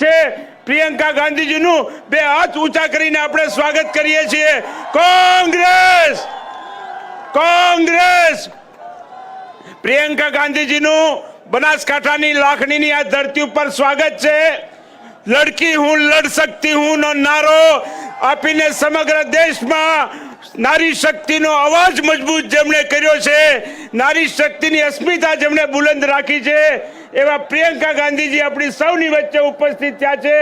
છે પ્રિયંકા ગાંધીજીનું બે હાથ ઊંચા કરીને આપણે સ્વાગત કરીએ છીએ। કોંગ્રેસ કોંગ્રેસ। પ્રિયંકા ગાંધીજીનું બનાસકાંઠાની લાખણીની આ ધરતી ઉપર સ્વાગત છે। લડકી હું લડ सकती हूं નો નારો આપીને સમગ્ર દેશમાં નારી શક્તિનો અવાજ મજબૂત જેમણે કર્યો છે, નારી શક્તિની અસ્મિતા જેમણે બુલંદ રાખી છે, એવા પ્રિયંકા ગાંધીજી આપણી સૌની વચ્ચે ઉપસ્થિત થયા છે।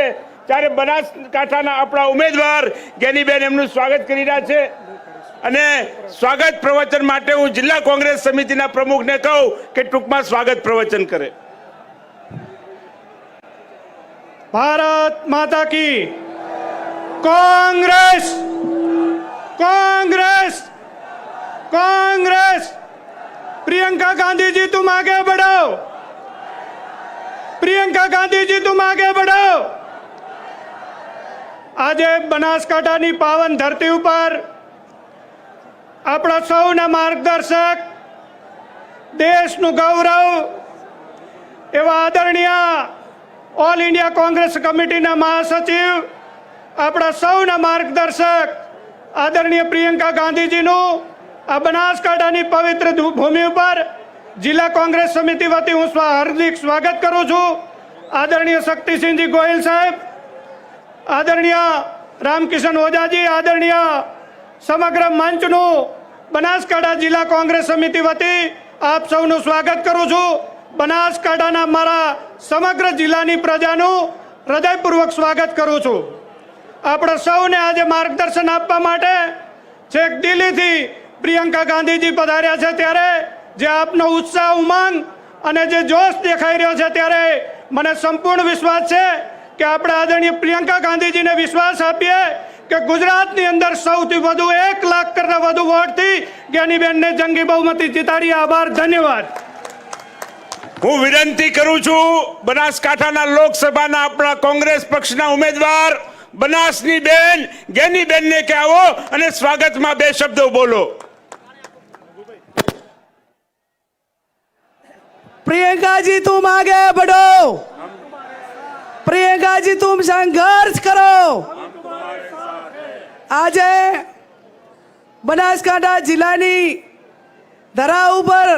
ત્યારે બનાસકાંઠાના આપણા ઉમેદવાર જ્ઞાનીબેન એમનું સ્વાગત કરી રહ્યા છે અને સ્વાગત પ્રવચન માટે હું જિલ્લા કોંગ્રેસ સમિતિના પ્રમુખને કહું કે ટૂંકમાં સ્વાગત પ્રવચન કરે। भारत माता की कांग्रेस कांग्रेस कांग्रेस। प्रियंका गांधी जी तुम आगे बढ़ो, प्रियंका गांधी जी तुम आगे बढ़ो। आज बनासकांठानी पावन धरती पर अपना सौना मार्गदर्शक देशનું गौरव एवं आदरणीय ऑल इंडिया कांग्रेस कमिटीના મહાસચિવ આપણા સૌના માર્ગદર્શક આદરણીય પ્રિયંકા ગાંધીજીનું આ બનાસકાંઠાની પવિત્ર ભૂમિ ઉપર જિલ્લા કોંગ્રેસ સમિતિ વતી હું હાર્દિક સ્વાગત કરું છું। આદરણીય શક્તિસિંહજી ગોહિલ સાહેબ, આદરણીય રામકિશન ઓઝાજી, આદરણીય સમગ્ર મંચનું બનાસકાંઠા જિલ્લા કોંગ્રેસ સમિતિ વતી આપ સૌનું સ્વાગત કરું છું। બનાસકાંઠાના મારા સમગ્ર જિલ્લાની પ્રજાનું હૃદયપૂર્વક સ્વાગત કરું છું। આપણે સૌને આજે માર્ગદર્શન આપવા માટે છેક દિલ્હીથી પ્રિયંકા ગાંધીજી પધાર્યા છે, ત્યારે જે આપનો ઉત્સાહ, ઉમંગ અને જે જોશ દેખાઈ રહ્યો છે, ત્યારે મને સંપૂર્ણ વિશ્વાસ છે કે આપણે આદરણીય પ્રિયંકા ગાંધીજીને વિશ્વાસ આપીએ કે ગુજરાતની અંદર સૌથી વધુ 1 લાખ કરતા વધુ વોટથી જ્ઞાનીબેનને જંગી બહુમતી જીતાડી। આભાર, ધન્યવાદ। હું વિનંતી કરું છું બનાસકાંઠાના લોકસભાના આપણા કોંગ્રેસ પક્ષના ઉમેદવાર બનાસની બેન જ્ઞાનીબેનને કે આવો અને સ્વાગતમાં બે શબ્દો બોલો। प्रियंका जी तुम आगे बढ़ो, प्रियंका जी तुम संघर्ष करो। आज बनासकांठा जिल्लानी धरा ઉપર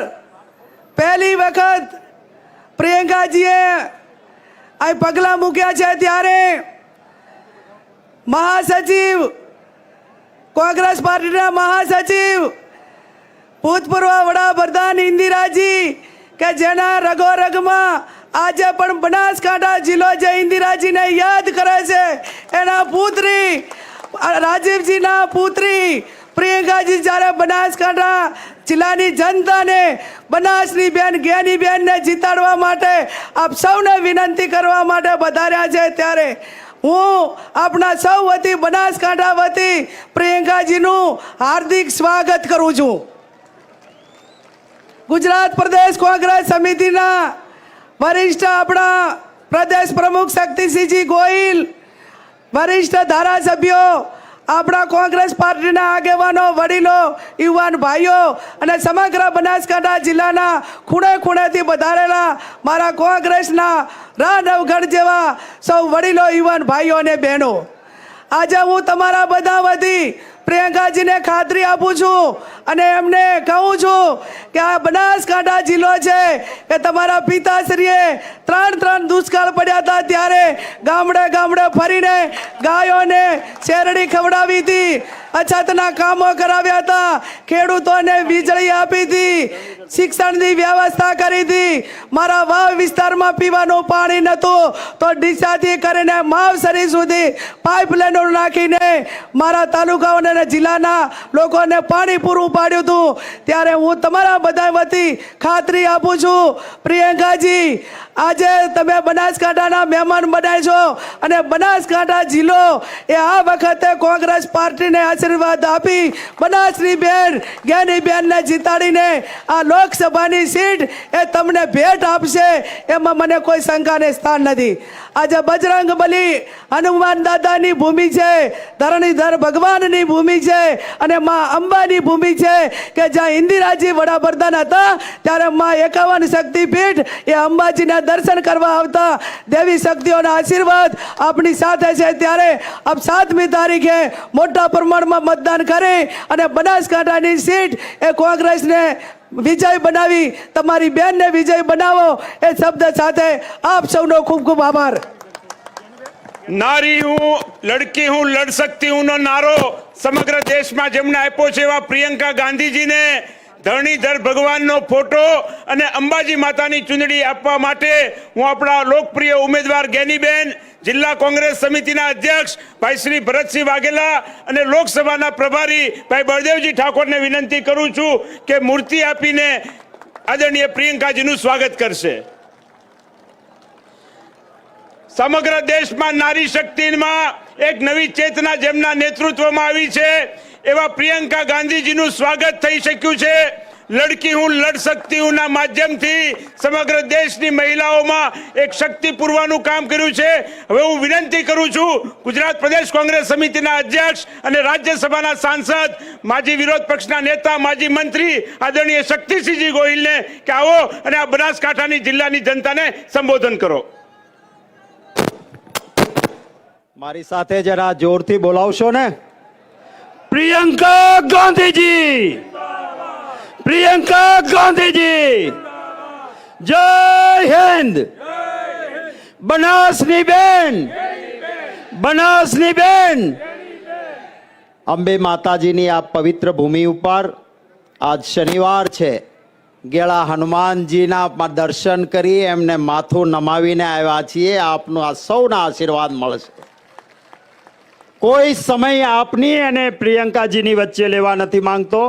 પહેલી વખત પ્રિયંકાજીએ આ પગલા મૂક્યા છે, ત્યારે મહાસચિવ કોંગ્રેસ પાર્ટીના મહાસચિવ ભૂતપૂર્વ વડાપ્રધાન ઇન્દિરાજી કે જેના રગોરગમાં આજે પણ બનાસકાંઠા જિલ્લો જે ઇન્દિરાજીને યાદ કરે છે, એના પુત્રી રાજીવજીના પુત્રી પ્રિયંકાજી જ્યારે બનાસકાંઠા જિલ્લાની જનતાને બનાસની બેન જ્ઞાનીબેનને જીતાડવા માટે આપ સૌને વિનંતી કરવા માટે વધાર્યા છે, ત્યારે હું આપણા સૌ વતી બનાસકાંઠા વતી પ્રિયંકાજીનું હાર્દિક સ્વાગત કરું છું। ગુજરાત પ્રદેશ કોંગ્રેસ સમિતિના વરિષ્ઠ આપણા પ્રદેશ પ્રમુખ શક્તિસિંહજી ગોહિલ, વરિષ્ઠ ધારાસભ્યો, આપણા કોંગ્રેસ પાર્ટીના આગેવાનો, વડીલો, યુવાન ભાઈઓ અને સમગ્ર બનાસકાંઠા જિલ્લાના ખૂણે ખૂણેથી પધારેલા મારા કોંગ્રેસના રાનવગઢ જેવા સૌ વડીલો, યુવાન ભાઈઓ અને બહેનો, આજે હું તમારા બધા વતી પ્રિયંકાજીને ખાતરી આપું છું અને એમને કહું છું કે આ બનાસકાંઠા જિલ્લો છે કે તમારા પિતાશ્રીએ 3 દુષ્કાળ પડ્યા હતા, ત્યારે ગામડે ગામડે ફરીને ગાયોને શેરડી ખવડાવી હતી, અછતના કામો કરાવ્યા હતા, ખેડૂતોને વીજળી આપી હતી, શિક્ષણની વ્યવસ્થા કરી હતી, મારા વાવ વિસ્તારમાં પીવાનું પાણી નહોતું તો ડીસાથી કરીને માવસરી સુધી પાઇપલાઈનો નાખીને મારા તાલુકાઓને જિલ્લાના લોકોને પાણી પૂરું પાડ્યું હતું। ત્યારે હું તમારા બધા વતી ખાતરી આપું છું પ્રિયંકાજી, આજે તમે બનાસકાંઠાના મહેમાન બનાય છો અને બનાસકાંઠા જિલ્લો એ આ વખતે કોંગ્રેસ પાર્ટીને આશીર્વાદ આપી બનાસની બેન જ્ઞાનીબેનને જીતાડીને આ લોકસભાની સીટ એ તમને ભેટ આપશે એમાં મને કોઈ શંકાને સ્થાન નથી. આજે બજરંગ બલી હનુમાન દાદાની ભૂમિ છે, ધરણીધર ભગવાનની ભૂમિ છે અને માં અંબાની ભૂમિ છે કે જ્યાં ઇન્દિરાજી વડાપ્રધાન હતા ત્યારે માં 51 શક્તિપીઠ એ અંબાજીના દર્શન કરવા આવતા. દેવી શક્તિઓના આશીર્વાદ આપણી સાથે છે. ત્યારે આપ 7મી તારીખે મોટા પ્રમાણમાં મતદાન કરી અને બનાસકાંઠાની સીટ એ કોંગ્રેસને વિજય બનાવી તમારી બેનને વિજય બનાવો એ શબ્દ સાથે આપ સૌનો ખૂબ ખૂબ આભાર. નારી હું લડકી હું લડ सकती हूं નો નારો સમગ્ર દેશમાં જેમને આપ્યો છે એવા પ્રિયંકા ગાંધીજીને ધરણીધર ભગવાનનો ફોટો અને અંબાજી માતાની ચૂંદડી આપવા માટે હું આપણા લોકપ્રિય ઉમેદવાર ગેનીબેન, જિલ્લા કોંગ્રેસ સમિતિના અધ્યક્ષ ભાઈ શ્રી ભરતસિંહ વાઘેલા અને લોકસભાના પ્રભારી ભાઈ બળદેવજી ઠાકોરને વિનંતી કરું છું કે મૂર્તિ આપીને આદરણીય પ્રિયંકાજીનું સ્વાગત કરશે. સમગ્ર દેશમાં નારી શક્તિમાં એક નવી ચેતના જેમના નેતૃત્વમાં આવી છે એવા પ્રિયંકા ગાંધીજીનું સ્વાગત થઈ શક્યું છે. લડકી હું લડ सकती हूं ના માધ્યમથી સમગ્ર દેશની મહિલાઓમાં એક શક્તિ પૂરવાનું કામ કર્યું છે. હવે હું વિનંતી કરું છું ગુજરાત પ્રદેશ કોંગ્રેસ સમિતિના અધ્યક્ષ અને રાજ્યસભાના સાંસદ, માજી વિરોધ પક્ષના નેતા, માજી મંત્રી આદરણીય શક્તિસિંહજી ગોહિલને કે આવો અને આ બનાસકાંઠાની જિલ્લાની જનતાને સંબોધન કરો. મારી સાથે જરા જોરથી બોલાવશો ને. प्रियंका गांधी जी, प्रियंका गांधी जी, जय हिंद. बनासनी बेन, बनासनी बेन. અંબે માતાજીની આ પવિત્ર ભૂમિ ઉપર આજ શનિવાર છે. ગેળા હનુમાનજીના દર્શન કરી એમને માથું નમાવીને આવ્યા છીએ. આપનો આ સૌના આશીર્વાદ મળશે. કોઈ સમય આપની અને પ્રિયંકાજીની વચ્ચે લેવા નથી માંગતો.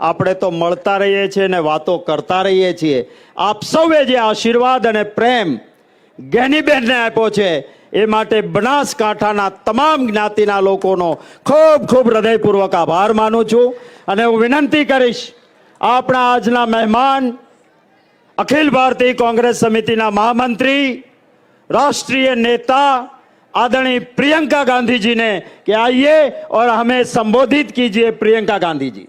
આપણે તો મળતા રહીએ છીએ અને વાતો કરતા રહીએ છીએ. આપ સૌએ જે આશીર્વાદ અને પ્રેમ ગેનીબેનને આપ્યો છે એ માટે બનાસકાંઠાના તમામ જ્ઞાતિના લોકોનો ખૂબ ખૂબ હૃદયપૂર્વક આભાર માનું છું. અને હું વિનંતી કરીશ આપણા આજના મહેમાન અખિલ ભારતીય કોંગ્રેસ સમિતિના મહામંત્રી, राष्ट्रीय नेता आदरणीय प्रियंका गांधी जी ने कि आइए और हमें संबोधित कीजिए. प्रियंका गांधी जी.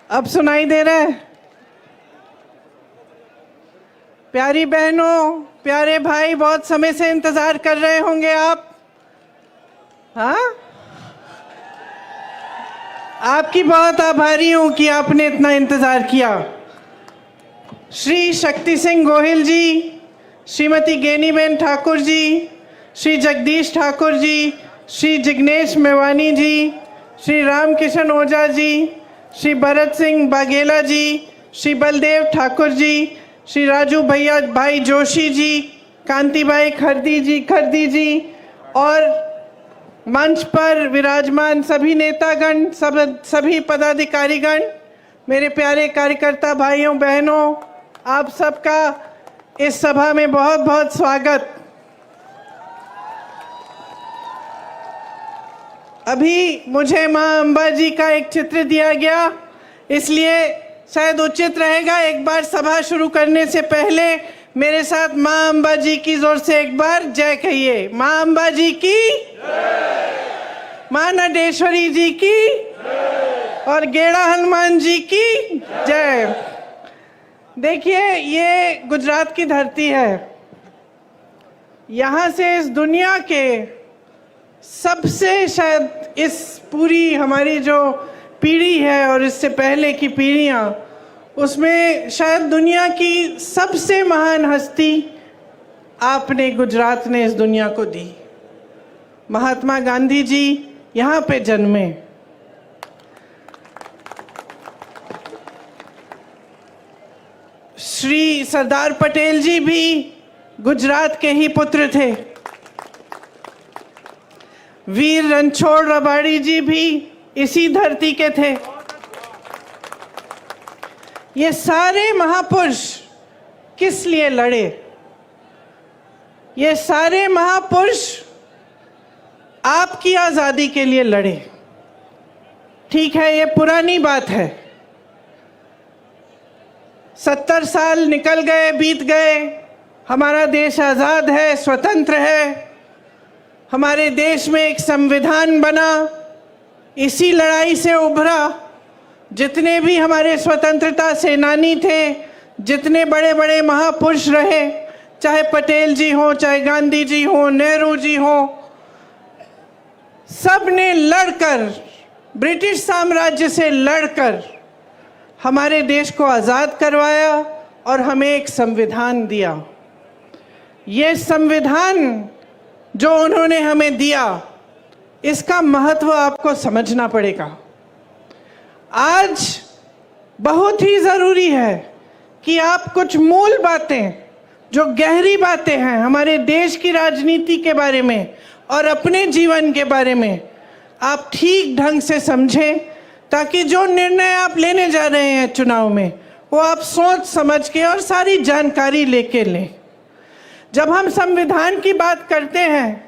अब सुनाई दे रहा है? प्यारी बहनों, प्यारे भाई, बहुत समय से इंतजार कर रहे होंगे आप. हाँ, आपकी बहुत आभारी हूं कि आपने इतना इंतजार किया. श्री शक्ति सिंह गोहिल जी, श्रीमती गेनीबेन ठाकुर जी, श्री जगदीश ठाकुर जी, श्री जिग्नेश मेवानी जी, श्री रामकिशन ओझा जी, श्री भरत सिंह बाघेला जी, श्री बलदेव ठाकुर जी, श्री राजू भैया भाई जोशी जी, कांतिबाई खरदी जी और मंच पर विराजमान सभी नेतागण, सभी पदाधिकारीगण, मेरे प्यारे कार्यकर्ता भाइयों बहनों, आप सबका इस सभा में बहुत बहुत स्वागत. अभी मुझे मां अंबा जी का एक चित्र दिया गया, इसलिए शायद उचित रहेगा एक बार सभा शुरू करने से पहले मेरे साथ माँ अम्बा जी की जोर से एक बार जय कहिए। माँ अम्बा जी की, माँ नटेश्वरी जी की, और गेड़ा हनुमान जी की जय। देखिए, ये गुजरात की धरती है। यहाँ से इस दुनिया के सबसे, शायद इस पूरी हमारी जो पीढ़ी है और इससे पहले की पीढ़ियाँ, उसमें शायद दुनिया की सबसे महान हस्ती आपने, गुजरात ने इस दुनिया को दी। महात्मा गांधी जी यहाँ पे जन्मे। श्री सरदार पटेल जी भी गुजरात के ही पुत्र थे। वीर रणछोड़ रबाड़ी जी भी इसी धरती के थे। ये सारे महापुरुष किस लिए लड़े? ये सारे महापुरुष आपकी आजादी के लिए लड़े। ठीक है, ये पुरानी बात है। 70 साल निकल गए, बीत गए, हमारा देश आजाद है, स्वतंत्र है। हमारे देश में एक संविधान बना, इसी लड़ाई से उभरा। जितने भी हमारे स्वतंत्रता सेनानी थे, जितने बड़े बड़े महापुरुष रहे, चाहे पटेल जी हो, चाहे गांधी जी हो, नेहरू जी हो, सब ने लड़कर, ब्रिटिश साम्राज्य से लड़कर हमारे देश को आज़ाद करवाया और हमें एक संविधान दिया। ये संविधान जो उन्होंने हमें दिया, इसका महत्व आपको समझना पड़ेगा। आज बहुत ही ज़रूरी है कि आप कुछ मूल बातें, जो गहरी बातें हैं हमारे देश की राजनीति के बारे में और अपने जीवन के बारे में, आप ठीक ढंग से समझें, ताकि जो निर्णय आप लेने जा रहे हैं चुनाव में, वो आप सोच समझ के और सारी जानकारी लेके लें। जब हम संविधान की बात करते हैं,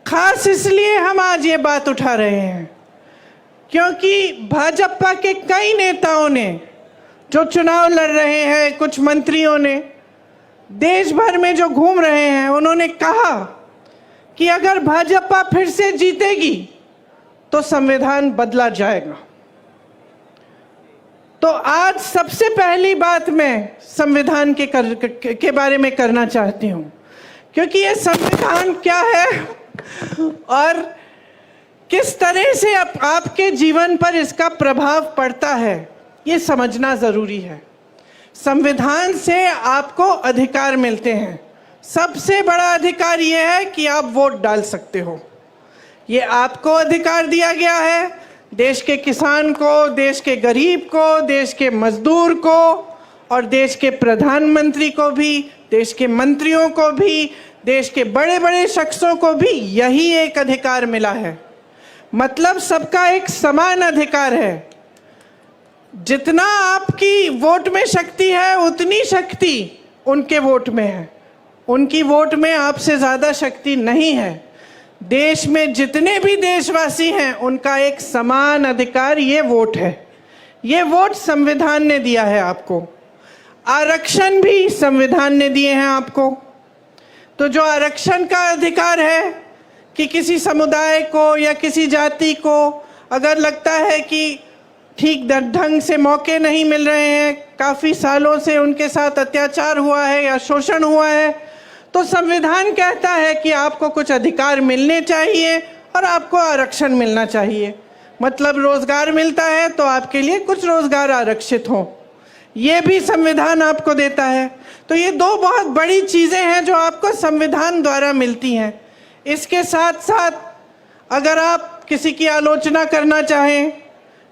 खास इसलिए हम आज ये बात उठा रहे हैं क्योंकि भाजपा के कई नेताओं ने, जो चुनाव लड़ रहे हैं, कुछ मंत्रियों ने, देश भर में जो घूम रहे हैं, उन्होंने कहा कि अगर भाजपा फिर से जीतेगी तो संविधान बदला जाएगा। तो आज सबसे पहली बात मैं संविधान के बारे में करना चाहती हूं, क्योंकि ये संविधान क्या है और किस तरह से आपके जीवन पर इसका प्रभाव पड़ता है, ये समझना ज़रूरी है। संविधान से आपको अधिकार मिलते हैं। सबसे बड़ा अधिकार ये है कि आप वोट डाल सकते हो। ये आपको अधिकार दिया गया है, देश के किसान को, देश के गरीब को, देश के मजदूर को और देश के प्रधानमंत्री को भी, देश के मंत्रियों को भी, देश के बड़े बड़े शख्सों को भी यही एक अधिकार मिला है। मतलब सबका एक समान अधिकार है। जितना आपकी वोट में शक्ति है, उतनी शक्ति उनके वोट में है। उनकी वोट में आपसे ज़्यादा शक्ति नहीं है। देश में जितने भी देशवासी हैं, उनका एक समान अधिकार ये वोट है। ये वोट संविधान ने दिया है आपको। आरक्षण भी संविधान ने दिए हैं आपको। तो जो आरक्षण का अधिकार है कि किसी समुदाय को या किसी जाति को अगर लगता है कि ठीक ढंग से मौके नहीं मिल रहे हैं, काफ़ी सालों से उनके साथ अत्याचार हुआ है या शोषण हुआ है, तो संविधान कहता है कि आपको कुछ अधिकार मिलने चाहिए और आपको आरक्षण मिलना चाहिए। मतलब रोजगार मिलता है तो आपके लिए कुछ रोजगार आरक्षित हो, ये भी संविधान आपको देता है। तो ये दो बहुत बड़ी चीज़ें हैं जो आपको संविधान द्वारा मिलती हैं। इसके साथ साथ अगर आप किसी की आलोचना करना चाहें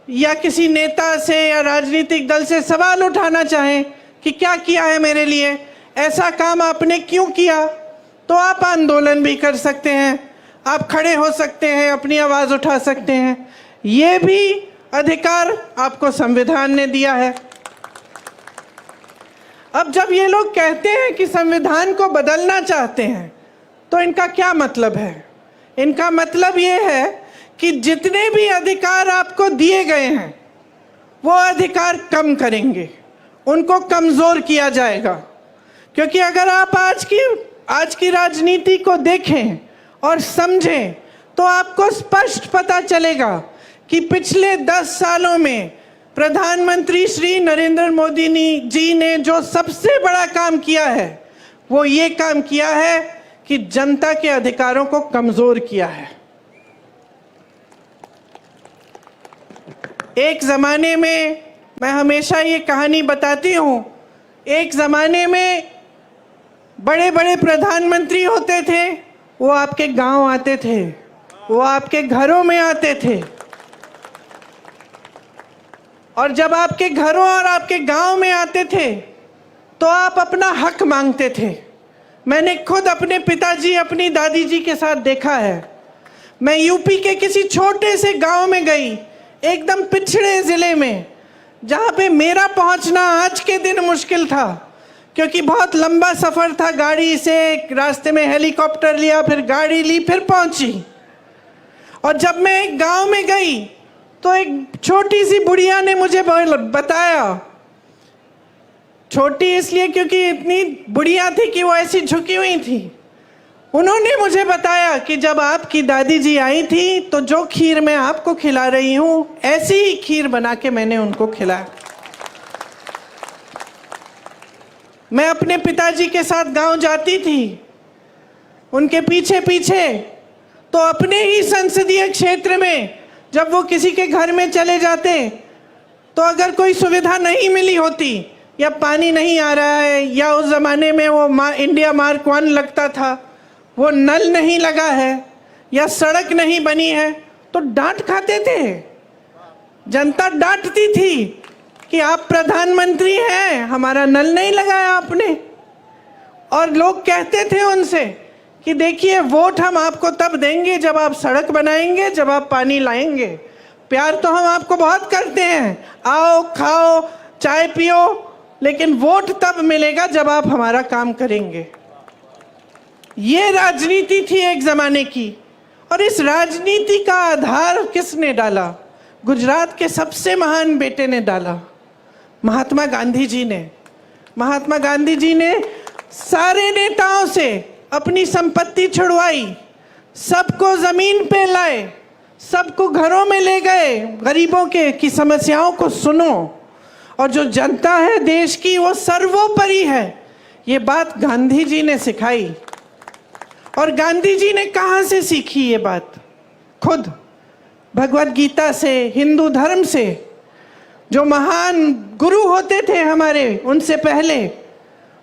या किसी नेता से या राजनीतिक दल से सवाल उठाना चाहें कि क्या किया है मेरे लिए, ऐसा काम आपने क्यों किया, तो आप आंदोलन भी कर सकते हैं, आप खड़े हो सकते हैं, अपनी आवाज़ उठा सकते हैं। ये भी अधिकार आपको संविधान ने दिया है। अब जब ये लोग कहते हैं कि संविधान को बदलना चाहते हैं, तो इनका क्या मतलब है? इनका मतलब ये है कि जितने भी अधिकार आपको दिए गए हैं, वो अधिकार कम करेंगे, उनको कमज़ोर किया जाएगा। क्योंकि अगर आप आज की राजनीति को देखें और समझें तो आपको स्पष्ट पता चलेगा कि पिछले 10 सालों में प्रधानमंत्री श्री नरेंद्र मोदी जी ने जो सबसे बड़ा काम किया है वो ये काम किया है कि जनता के अधिकारों को कमजोर किया है। एक जमाने में, मैं हमेशा ये कहानी बताती हूँ, एक जमाने में बड़े बड़े प्रधानमंत्री होते थे, वो आपके गांव आते थे, वो आपके घरों में आते थे, और जब आपके घरों और आपके गांव में आते थे तो आप अपना हक मांगते थे। मैंने खुद अपने पिताजी अपनी दादी जी के साथ देखा है। मैं यूपी के किसी छोटे से गांव में गई, एकदम पिछड़े जिले में, जहां पे मेरा पहुंचना आज के दिन मुश्किल था क्योंकि बहुत लंबा सफर था गाड़ी से, रास्ते में हेलीकॉप्टर लिया, फिर गाड़ी ली, फिर पहुंची। और जब मैं एक गांव में गई तो एक छोटी सी बुढ़िया ने मुझे बताया, छोटी इसलिए क्योंकि इतनी बुढ़िया थी कि वो ऐसी झुकी हुई थी, उन्होंने मुझे बताया कि जब आपकी दादी जी आई थी तो जो खीर मैं आपको खिला रही हूं ऐसी ही खीर बना के मैंने उनको खिलाया। मैं अपने पिताजी के साथ गांव जाती थी, उनके पीछे पीछे, तो अपने ही संसदीय क्षेत्र में जब वो किसी के घर में चले जाते तो अगर कोई सुविधा नहीं मिली होती, या पानी नहीं आ रहा है, या उस ज़माने में वो इंडिया मार्क 1 लगता था, वो नल नहीं लगा है, या सड़क नहीं बनी है, तो डांट खाते थे। जनता डांटती थी कि आप प्रधानमंत्री हैं, हमारा नल नहीं लगाया आपने। और लोग कहते थे उनसे कि देखिए, वोट हम आपको तब देंगे जब आप सड़क बनाएंगे, जब आप पानी लाएंगे। प्यार तो हम आपको बहुत करते हैं, आओ खाओ चाय पियो, लेकिन वोट तब मिलेगा जब आप हमारा काम करेंगे। ये राजनीति थी एक जमाने की। और इस राजनीति का आधार किसने डाला? गुजरात के सबसे महान बेटे ने डाला, महात्मा गांधी जी ने। महात्मा गांधी जी ने सारे नेताओं से अपनी संपत्ति छुड़वाई, सबको जमीन पे लाए, सबको घरों में ले गए, गरीबों के की समस्याओं को सुनो, और जो जनता है देश की वो सर्वोपरि है। ये बात गांधी जी ने सिखाई। और गांधी जी ने कहाँ से सीखी ये बात? खुद भगवत गीता से, हिंदू धर्म से। जो महान गुरु होते थे हमारे, उनसे पहले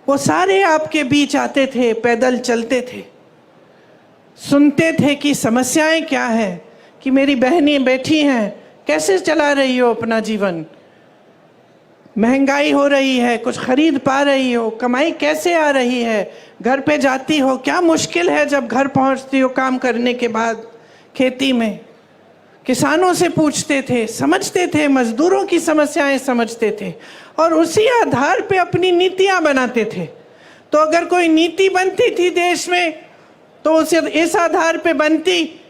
वो सारे आपके बीच आते थे, पैदल चलते थे, सुनते थे कि समस्याएं क्या हैं, कि मेरी बहनें बैठी हैं, कैसे चला रही हो अपना जीवन, महंगाई हो रही है, कुछ खरीद पा रही हो, कमाई कैसे आ रही है, घर पे जाती हो, क्या मुश्किल है जब घर पहुंचती हो काम करने के बाद खेती में। किसानों से पूछते थे, समझते थे, मजदूरों की समस्याएं समझते थे, और उसी आधार पे अपनी नीतियां बनाते थे। तो अगर कोई नीति बनती थी देश में तो उसे इस आधार पे बनती,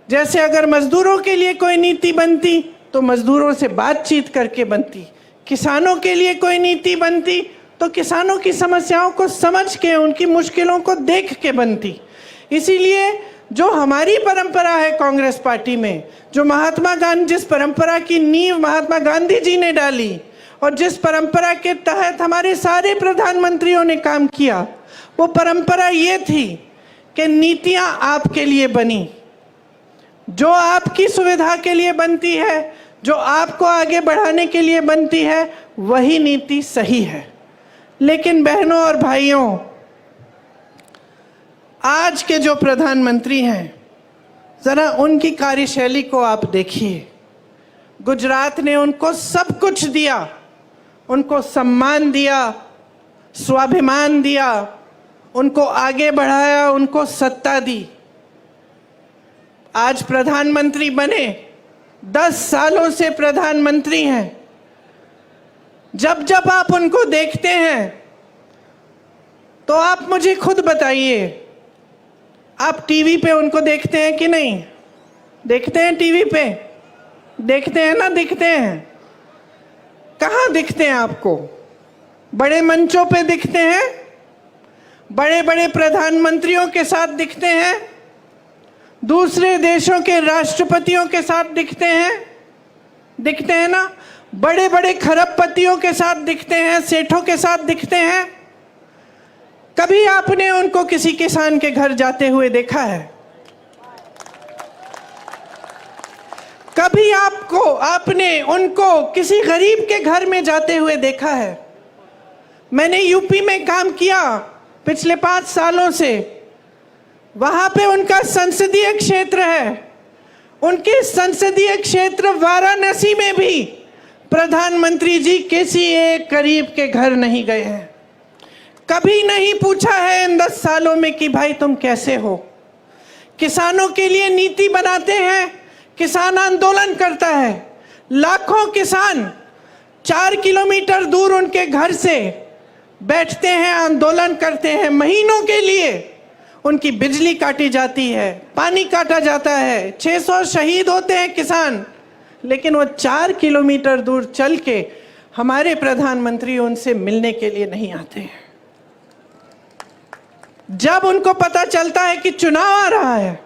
जैसे अगर मजदूरों के लिए कोई नीति बनती तो मजदूरों से बातचीत करके बनती, किसानों के लिए कोई नीति बनती तो किसानों की समस्याओं को समझ के, उनकी मुश्किलों को देख के बनती। इसीलिए जो हमारी परंपरा है कांग्रेस पार्टी में, जो महात्मा गांधी, जिस परंपरा की नींव महात्मा गांधी जी ने डाली और जिस परंपरा के तहत हमारे सारे प्रधानमंत्रियों ने काम किया, वो परंपरा ये थी कि नीतियां आपके लिए बनी, जो आपकी सुविधा के लिए बनती है, जो आपको आगे बढ़ाने के लिए बनती है, वही नीति सही है। लेकिन बहनों और भाइयों, आज के जो प्रधानमंत्री हैं, जरा उनकी कार्यशैली को आप देखिए। गुजरात ने उनको सब कुछ दिया, उनको सम्मान दिया, स्वाभिमान दिया, उनको आगे बढ़ाया, उनको सत्ता दी। आज प्रधानमंत्री बने, 10 सालों से प्रधानमंत्री हैं। जब जब आप उनको देखते हैं तो आप मुझे खुद बताइए, आप टीवी पे उनको देखते हैं कि नहीं? देखते हैं टीवी पे? देखते हैं ना? दिखते हैं। कहाँ दिखते हैं आपको? बड़े मंचों पे दिखते हैं बड़े बड़े प्रधानमंत्रियों के साथ दिखते हैं, दूसरे देशों के राष्ट्रपतियों के साथ दिखते हैं ना, बड़े बड़े खरबपतियों के साथ दिखते हैं, सेठों के साथ दिखते हैं। कभी आपने उनको किसी किसान के घर जाते हुए देखा है? कभी आपने उनको किसी गरीब के घर में जाते हुए देखा है? मैंने यूपी में काम किया पिछले 5 सालों से। वहां पे उनका संसदीय क्षेत्र है। उनके संसदीय क्षेत्र वाराणसी में भी प्रधानमंत्री जी किसी एक गरीब के घर नहीं गए हैं। कभी नहीं पूछा है इन 10 सालों में कि भाई तुम कैसे हो। किसानों के लिए नीति बनाते हैं, किसान आंदोलन करता है। लाखों किसान 4 किलोमीटर दूर उनके घर से बैठते हैं, आंदोलन करते हैं। महीनों के लिए उनकी बिजली काटी जाती है, पानी काटा जाता है, 600 शहीद होते हैं किसान, लेकिन वो 4 किलोमीटर दूर चल के हमारे प्रधानमंत्री उनसे मिलने के लिए नहीं आते हैं। जब उनको पता चलता है कि चुनाव आ रहा है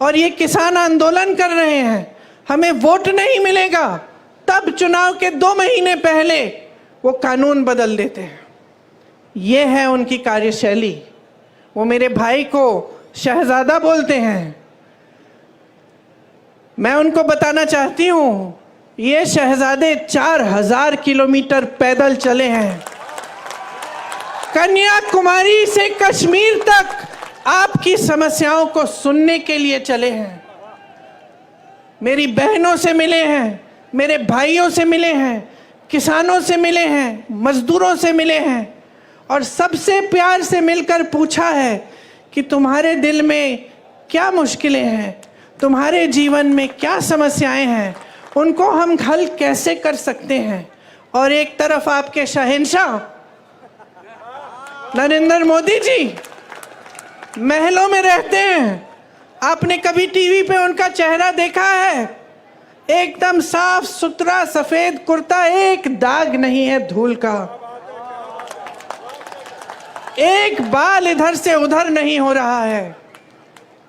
और ये किसान आंदोलन कर रहे हैं, हमें वोट नहीं मिलेगा, तब चुनाव के 2 महीने पहले वो कानून बदल देते हैं। ये है उनकी कार्यशैली। वो मेरे भाई को शहजादा बोलते हैं। मैं उनको बताना चाहती हूं, ये शहजादे 4000 किलोमीटर पैदल चले हैं। कन्याकुमारी से कश्मीर तक आपकी समस्याओं को सुनने के लिए चले हैं। मेरी बहनों से मिले हैं, मेरे भाइयों से मिले हैं, किसानों से मिले हैं, मजदूरों से मिले हैं और सबसे प्यार से मिलकर पूछा है कि तुम्हारे दिल में क्या मुश्किलें हैं, तुम्हारे जीवन में क्या समस्याएं हैं, उनको हम हल कैसे कर सकते हैं। और एक तरफ आपके शहंशाह नरेंद्र मोदी जी महलों में रहते हैं। आपने कभी टीवी पे उनका चेहरा देखा है? एकदम साफ सुथरा सफेद कुर्ता, एक दाग नहीं है धूल का, एक बाल इधर से उधर नहीं हो रहा है।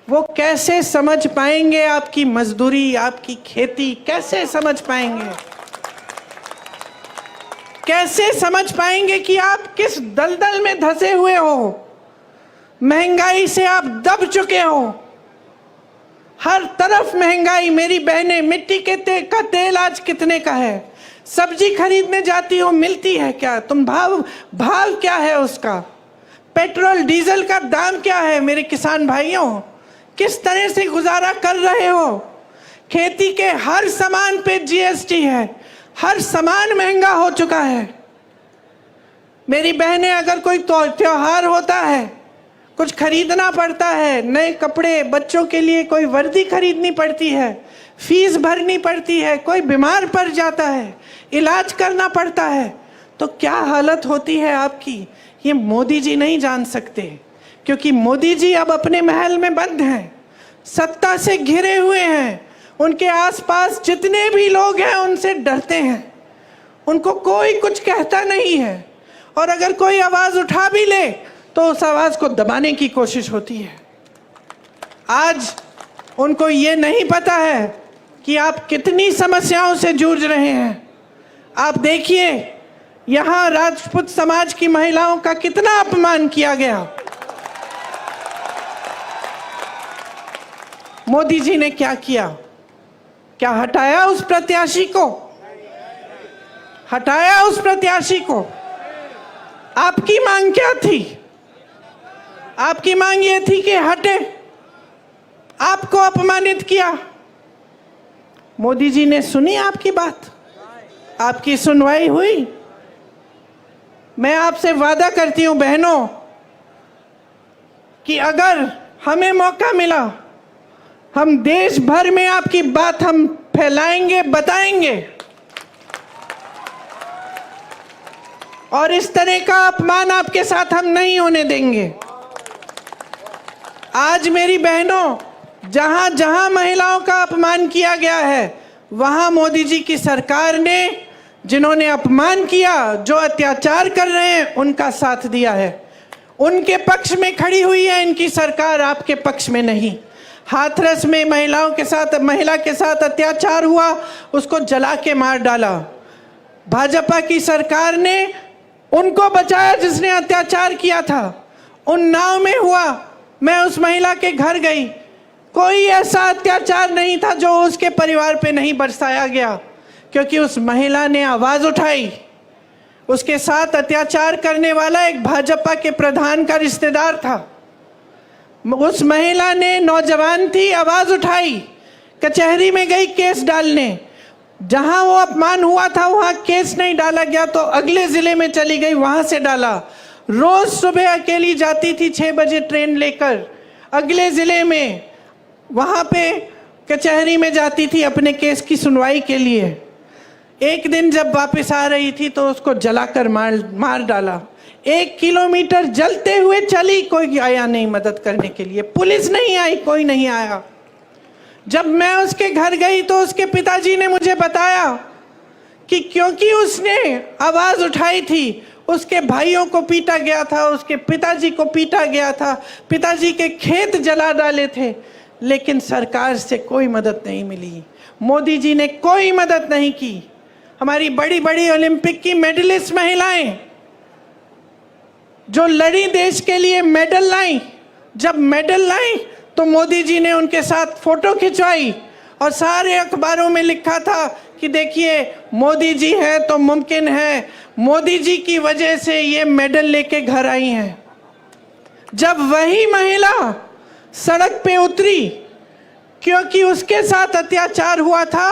वो कैसे समझ पाएंगे आपकी मजदूरी, आपकी खेती? कैसे समझ पाएंगे? कैसे समझ पाएंगे कि आप किस दलदल में धंसे हुए हो? महंगाई से आप दब चुके हो। हर तरफ महंगाई। मेरी बहनें, मिट्टी के का तेल आज कितने का है? सब्जी खरीदने जाती हो, मिलती है क्या? तुम भाव क्या है उसका? पेट्रोल डीजल का दाम क्या है? मेरे किसान भाइयों, किस तरह से गुजारा कर रहे हो? खेती के हर सामान पे जीएसटी है, हर सामान महंगा हो चुका है। मेरी बहनें, अगर कोई त्योहार होता है, कुछ खरीदना पड़ता है, नए कपड़े, बच्चों के लिए कोई वर्दी खरीदनी पड़ती है, फीस भरनी पड़ती है, कोई बीमार पड़ जाता है, इलाज करना पड़ता है, तो क्या हालत होती है आपकी? ये मोदी जी नहीं जान सकते, क्योंकि मोदी जी अब अपने महल में बंद हैं, सत्ता से घिरे हुए हैं। उनके आसपास जितने भी लोग हैं उनसे डरते हैं, उनको कोई कुछ कहता नहीं है, और अगर कोई आवाज उठा भी ले तो उस आवाज को दबाने की कोशिश होती है। आज उनको ये नहीं पता है कि आप कितनी समस्याओं से जूझ रहे हैं। आप देखिए, यहां राजपूत समाज की महिलाओं का कितना अपमान किया गया। मोदी जी ने क्या किया? क्या हटाया उस प्रत्याशी को? हटाया उस प्रत्याशी को? आपकी मांग क्या थी? आपकी मांग ये थी कि हटे। आपको अपमानित किया। मोदी जी ने सुनी आपकी बात? आपकी सुनवाई हुई? मैं आपसे वादा करती हूं बहनों कि अगर हमें मौका मिला, हम देश भर में आपकी बात हम फैलाएंगे, बताएंगे, और इस तरह का अपमान आपके साथ हम नहीं होने देंगे। आज मेरी बहनों, जहां जहां महिलाओं का अपमान किया गया है, वहां मोदी जी की सरकार ने जिन्होंने अपमान किया, जो अत्याचार कर रहे हैं, उनका साथ दिया है। उनके पक्ष में खड़ी हुई है इनकी सरकार, आपके पक्ष में नहीं। हाथरस में महिला के साथ अत्याचार हुआ, उसको जला के मार डाला। भाजपा की सरकार ने उनको बचाया जिसने अत्याचार किया था। उन्नाव में हुआ, मैं उस महिला के घर गई, कोई ऐसा अत्याचार नहीं था जो उसके परिवार पे नहीं बरसाया गया, क्योंकि उस महिला ने आवाज उठाई। उसके साथ अत्याचार करने वाला एक भाजपा के प्रधान का रिश्तेदार था। उस महिला ने, नौजवान थी, आवाज उठाई, कचहरी में गई केस डालने। जहां वो अपमान हुआ था वहां केस नहीं डाला गया तो अगले जिले में चली गई, वहां से डाला। रोज सुबह अकेली जाती थी 6 बजे ट्रेन लेकर अगले जिले में, वहां पे कचहरी में जाती थी अपने केस की सुनवाई के लिए। एक दिन जब वापस आ रही थी तो उसको जलाकर मार डाला। 1 किलोमीटर जलते हुए चली, कोई आया नहीं मदद करने के लिए, पुलिस नहीं आई, कोई नहीं आया। जब मैं उसके घर गई तो उसके पिताजी ने मुझे बताया कि क्योंकि उसने आवाज उठाई थी, उसके भाइयों को पीटा गया था, उसके पिताजी को पीटा गया था, पिताजी के खेत जला डाले थे, लेकिन सरकार से कोई मदद नहीं मिली। मोदी जी ने कोई मदद नहीं की। हमारी बड़ी बड़ी ओलंपिक की मेडलिस्ट महिलाएं जो लड़ी, देश के लिए मेडल लाई, जब मेडल लाई तो मोदी जी ने उनके साथ फोटो खिंचवाई और सारे अखबारों में लिखा था कि देखिए मोदी जी हैं तो मुमकिन है, मोदी जी की वजह से ये मेडल लेके घर आई हैं। जब वही महिला सड़क पे उतरी क्योंकि उसके साथ अत्याचार हुआ था,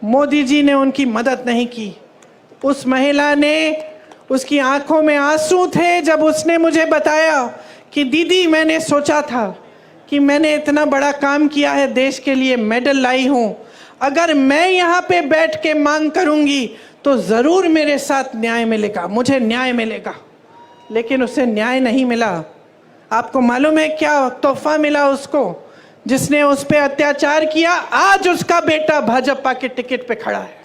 मोदी जी ने उनकी मदद नहीं की। उस महिला ने, उसकी आंखों में आंसू थे जब उसने मुझे बताया कि दीदी मैंने सोचा था कि मैंने इतना बड़ा काम किया है, देश के लिए मेडल लाई हूँ, अगर मैं यहाँ पे बैठ के मांग करूँगी तो ज़रूर मेरे साथ न्याय मिलेगा, मुझे न्याय मिलेगा। लेकिन उसे न्याय नहीं मिला। आपको मालूम है क्या तोहफा मिला उसको, जिसने उस पर अत्याचार किया? आज उसका बेटा भाजपा के टिकट पे खड़ा है।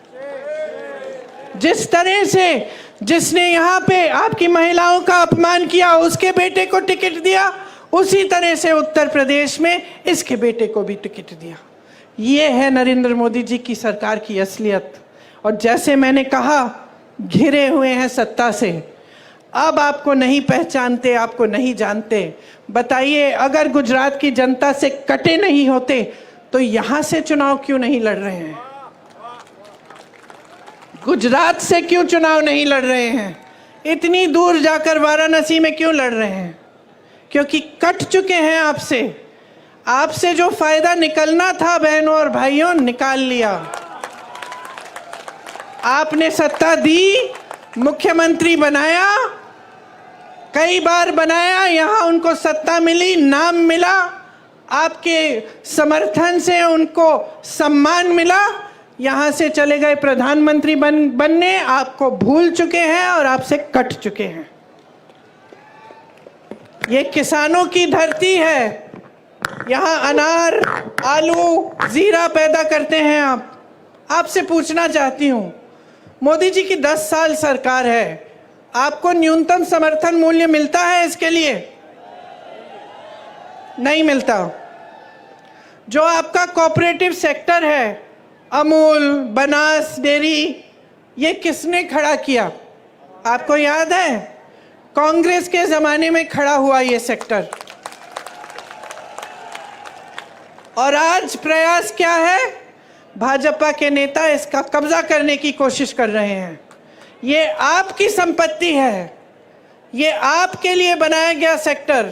जिस तरह से जिसने यहाँ पे आपकी महिलाओं का अपमान किया, उसके बेटे को टिकट दिया, उसी तरह से उत्तर प्रदेश में इसके बेटे को भी टिकट दिया। ये है नरेंद्र मोदी जी की सरकार की असलियत। और जैसे मैंने कहा, घिरे हुए हैं सत्ता से, अब आपको नहीं पहचानते, आपको नहीं जानते। बताइए, अगर गुजरात की जनता से कटे नहीं होते तो यहां से चुनाव क्यों नहीं लड़ रहे हैं? गुजरात से क्यों चुनाव नहीं लड़ रहे हैं? इतनी दूर जाकर वाराणसी में क्यों लड़ रहे हैं? क्योंकि कट चुके हैं आपसे। आपसे जो फायदा निकलना था बहनों और भाइयों, निकाल लिया। आपने सत्ता दी, मुख्यमंत्री बनाया, कई बार बनाया, यहां उनको सत्ता मिली, नाम मिला, आपके समर्थन से उनको सम्मान मिला, यहां से चले गए प्रधानमंत्री बनने, आपको भूल चुके हैं और आपसे कट चुके हैं। ये किसानों की धरती है, यहाँ अनार, आलू, जीरा पैदा करते हैं आप। आपसे पूछना चाहती हूँ, मोदी जी की 10 साल सरकार है, आपको न्यूनतम समर्थन मूल्य मिलता है इसके लिए? नहीं मिलता। जो आपका कोऑपरेटिव सेक्टर है, अमूल, बनास डेयरी, ये किसने खड़ा किया? आपको याद है? कांग्रेस के जमाने में खड़ा हुआ ये सेक्टर। और आज प्रयास क्या है? भाजपा के नेता इसका कब्जा करने की कोशिश कर रहे हैं। ये आपकी संपत्ति है, ये आपके लिए बनाया गया सेक्टर,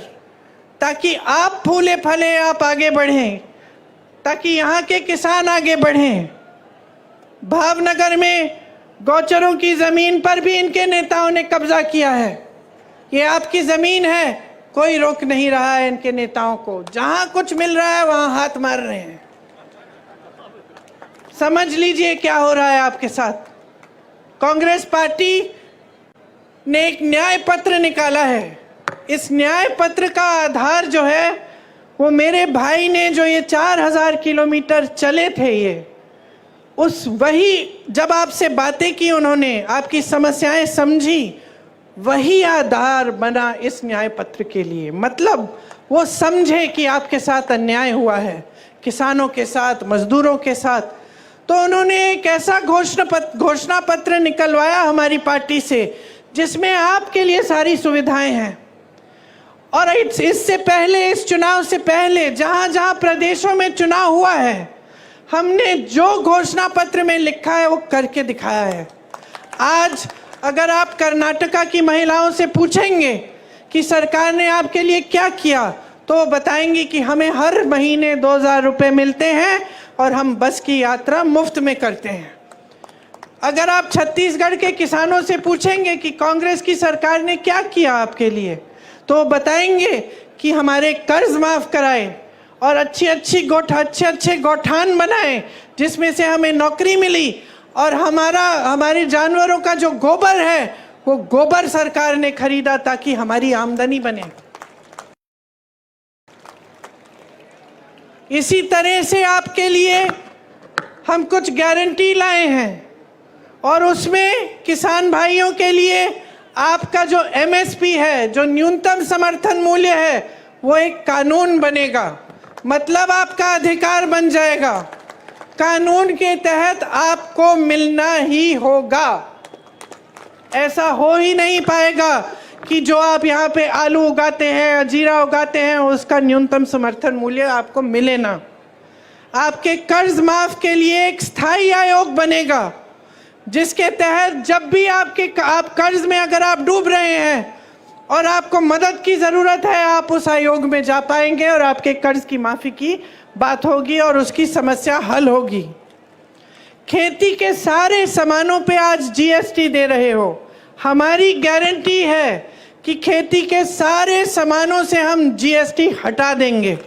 ताकि आप फूले फले, आप आगे बढ़ें, ताकि यहाँ के किसान आगे बढ़ें। भावनगर में गौचरों की जमीन पर भी इनके नेताओं ने कब्जा किया है। ये आपकी जमीन है, कोई रोक नहीं रहा है इनके नेताओं को। जहां कुछ मिल रहा है वहां हाथ मार रहे हैं। समझ लीजिए क्या हो रहा है आपके साथ। कांग्रेस पार्टी ने एक न्याय पत्र निकाला है। इस न्याय पत्र का आधार जो है वो मेरे भाई ने, जो ये 4000 किलोमीटर चले थे, ये उस वही जब आपसे बातें की उन्होंने, आपकी समस्याएं समझी, वही आधार बना इस न्याय पत्र के लिए। मतलब वो समझे कि आपके साथ अन्याय हुआ है, किसानों के साथ, मजदूरों के साथ। तो उन्होंने एक ऐसा घोषणा पत्र निकलवाया हमारी पार्टी से जिसमें आपके लिए सारी सुविधाएं हैं। और इससे पहले, इस चुनाव से पहले, जहां जहां प्रदेशों में चुनाव हुआ है, हमने जो घोषणा पत्र में लिखा है वो करके दिखाया है। आज अगर आप कर्नाटका की महिलाओं से पूछेंगे कि सरकार ने आपके लिए क्या किया, तो वो बताएंगी कि हमें हर महीने 2000 रुपये मिलते हैं और हम बस की यात्रा मुफ्त में करते हैं। अगर आप छत्तीसगढ़ के किसानों से पूछेंगे कि कांग्रेस की सरकार ने क्या किया आपके लिए, तो बताएंगे कि हमारे कर्ज माफ कराए और अच्छे गौठान बनाए जिसमें से हमें नौकरी मिली, और हमारे जानवरों का जो गोबर है वो गोबर सरकार ने खरीदा ताकि हमारी आमदनी बने। इसी तरह से आपके लिए हम कुछ गारंटी लाए हैं और उसमें किसान भाइयों के लिए आपका जो MSP है, जो न्यूनतम समर्थन मूल्य है, वो एक कानून बनेगा। मतलब आपका अधिकार बन जाएगा, कानून के तहत आपको मिलना ही होगा। ऐसा हो ही नहीं पाएगा कि जो आप यहाँ पे आलू उगाते हैं, जीरा उगाते हैं, उसका न्यूनतम समर्थन मूल्य आपको मिले ना। आपके कर्ज माफ के लिए एक स्थायी आयोग बनेगा जिसके तहत जब भी आप कर्ज में अगर आप डूब रहे हैं और आपको मदद की ज़रूरत है, आप उस आयोग में जा पाएंगे और आपके कर्ज की माफ़ी की बात होगी और उसकी समस्या हल होगी। खेती के सारे सामानों पे आज GST दे रहे हो, हमारी गारंटी है कि खेती के सारे सामानों से हम GST हटा देंगे।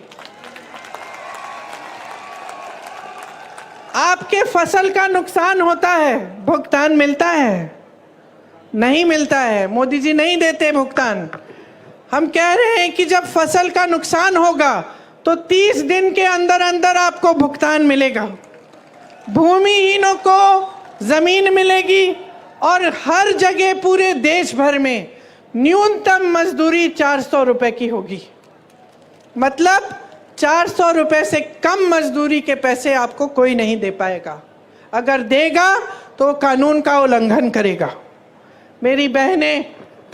आपके फसल का नुकसान होता है, भुगतान मिलता है? नहीं मिलता है, मोदी जी नहीं देते भुगतान। हम कह रहे हैं कि जब फसल का नुकसान होगा तो 30 दिन के अंदर अंदर आपको भुगतान मिलेगा। भूमिहीनों को जमीन मिलेगी और हर जगह पूरे देश भर में न्यूनतम मजदूरी 400 रुपए की होगी। मतलब 400 रुपए से कम मजदूरी के पैसे आपको कोई नहीं दे पाएगा। अगर देगा तो कानून का उल्लंघन करेगा। मेरी बहनें,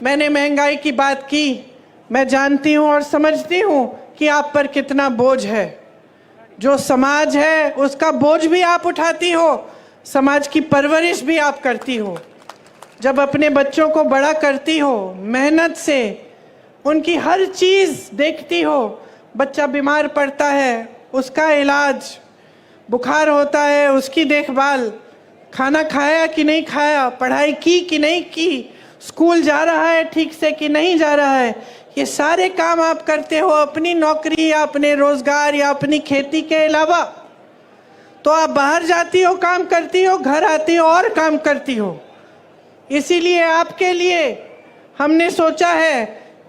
मैंने महंगाई की बात की, मैं जानती हूँ और समझती हूँ कि आप पर कितना बोझ है। जो समाज है उसका बोझ भी आप उठाती हो, समाज की परवरिश भी आप करती हो। जब अपने बच्चों को बड़ा करती हो, मेहनत से उनकी हर चीज़ देखती हो, बच्चा बीमार पड़ता है उसका इलाज, बुखार होता है उसकी देखभाल, खाना खाया कि नहीं खाया, पढ़ाई की कि नहीं की, स्कूल जा रहा है ठीक से कि नहीं जा रहा है, ये सारे काम आप करते हो अपनी नौकरी या अपने रोजगार या अपनी खेती के अलावा। तो आप बाहर जाती हो, काम करती हो, घर आती हो और काम करती हो। इसीलिए आपके लिए हमने सोचा है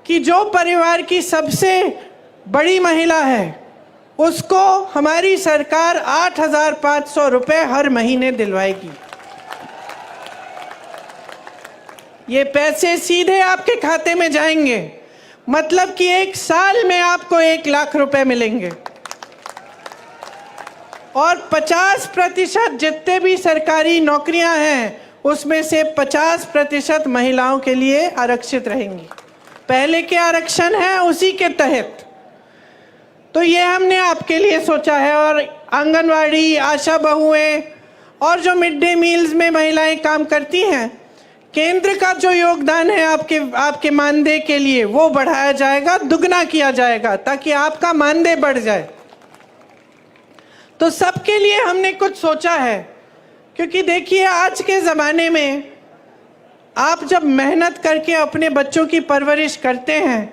कि जो परिवार की सबसे बड़ी महिला है उसको हमारी सरकार 8,500 रुपये हर महीने दिलवाएगी। ये पैसे सीधे आपके खाते में जाएंगे। मतलब कि 1 साल में आपको 1 लाख रुपए मिलेंगे और 50% जितने भी सरकारी नौकरियां हैं उसमें से 50% महिलाओं के लिए आरक्षित रहेंगी। पहले के आरक्षण है उसी के तहत। तो ये हमने आपके लिए सोचा है। और आंगनवाड़ी, आशा बहुएं और जो मिड डे मील्स में महिलाएं काम करती हैं, केंद्र का जो योगदान है आपके मानदेय के लिए वो बढ़ाया जाएगा, दुगना किया जाएगा ताकि आपका मानदेय बढ़ जाए। तो सबके लिए हमने कुछ सोचा है, क्योंकि देखिए आज के ज़माने में आप जब मेहनत करके अपने बच्चों की परवरिश करते हैं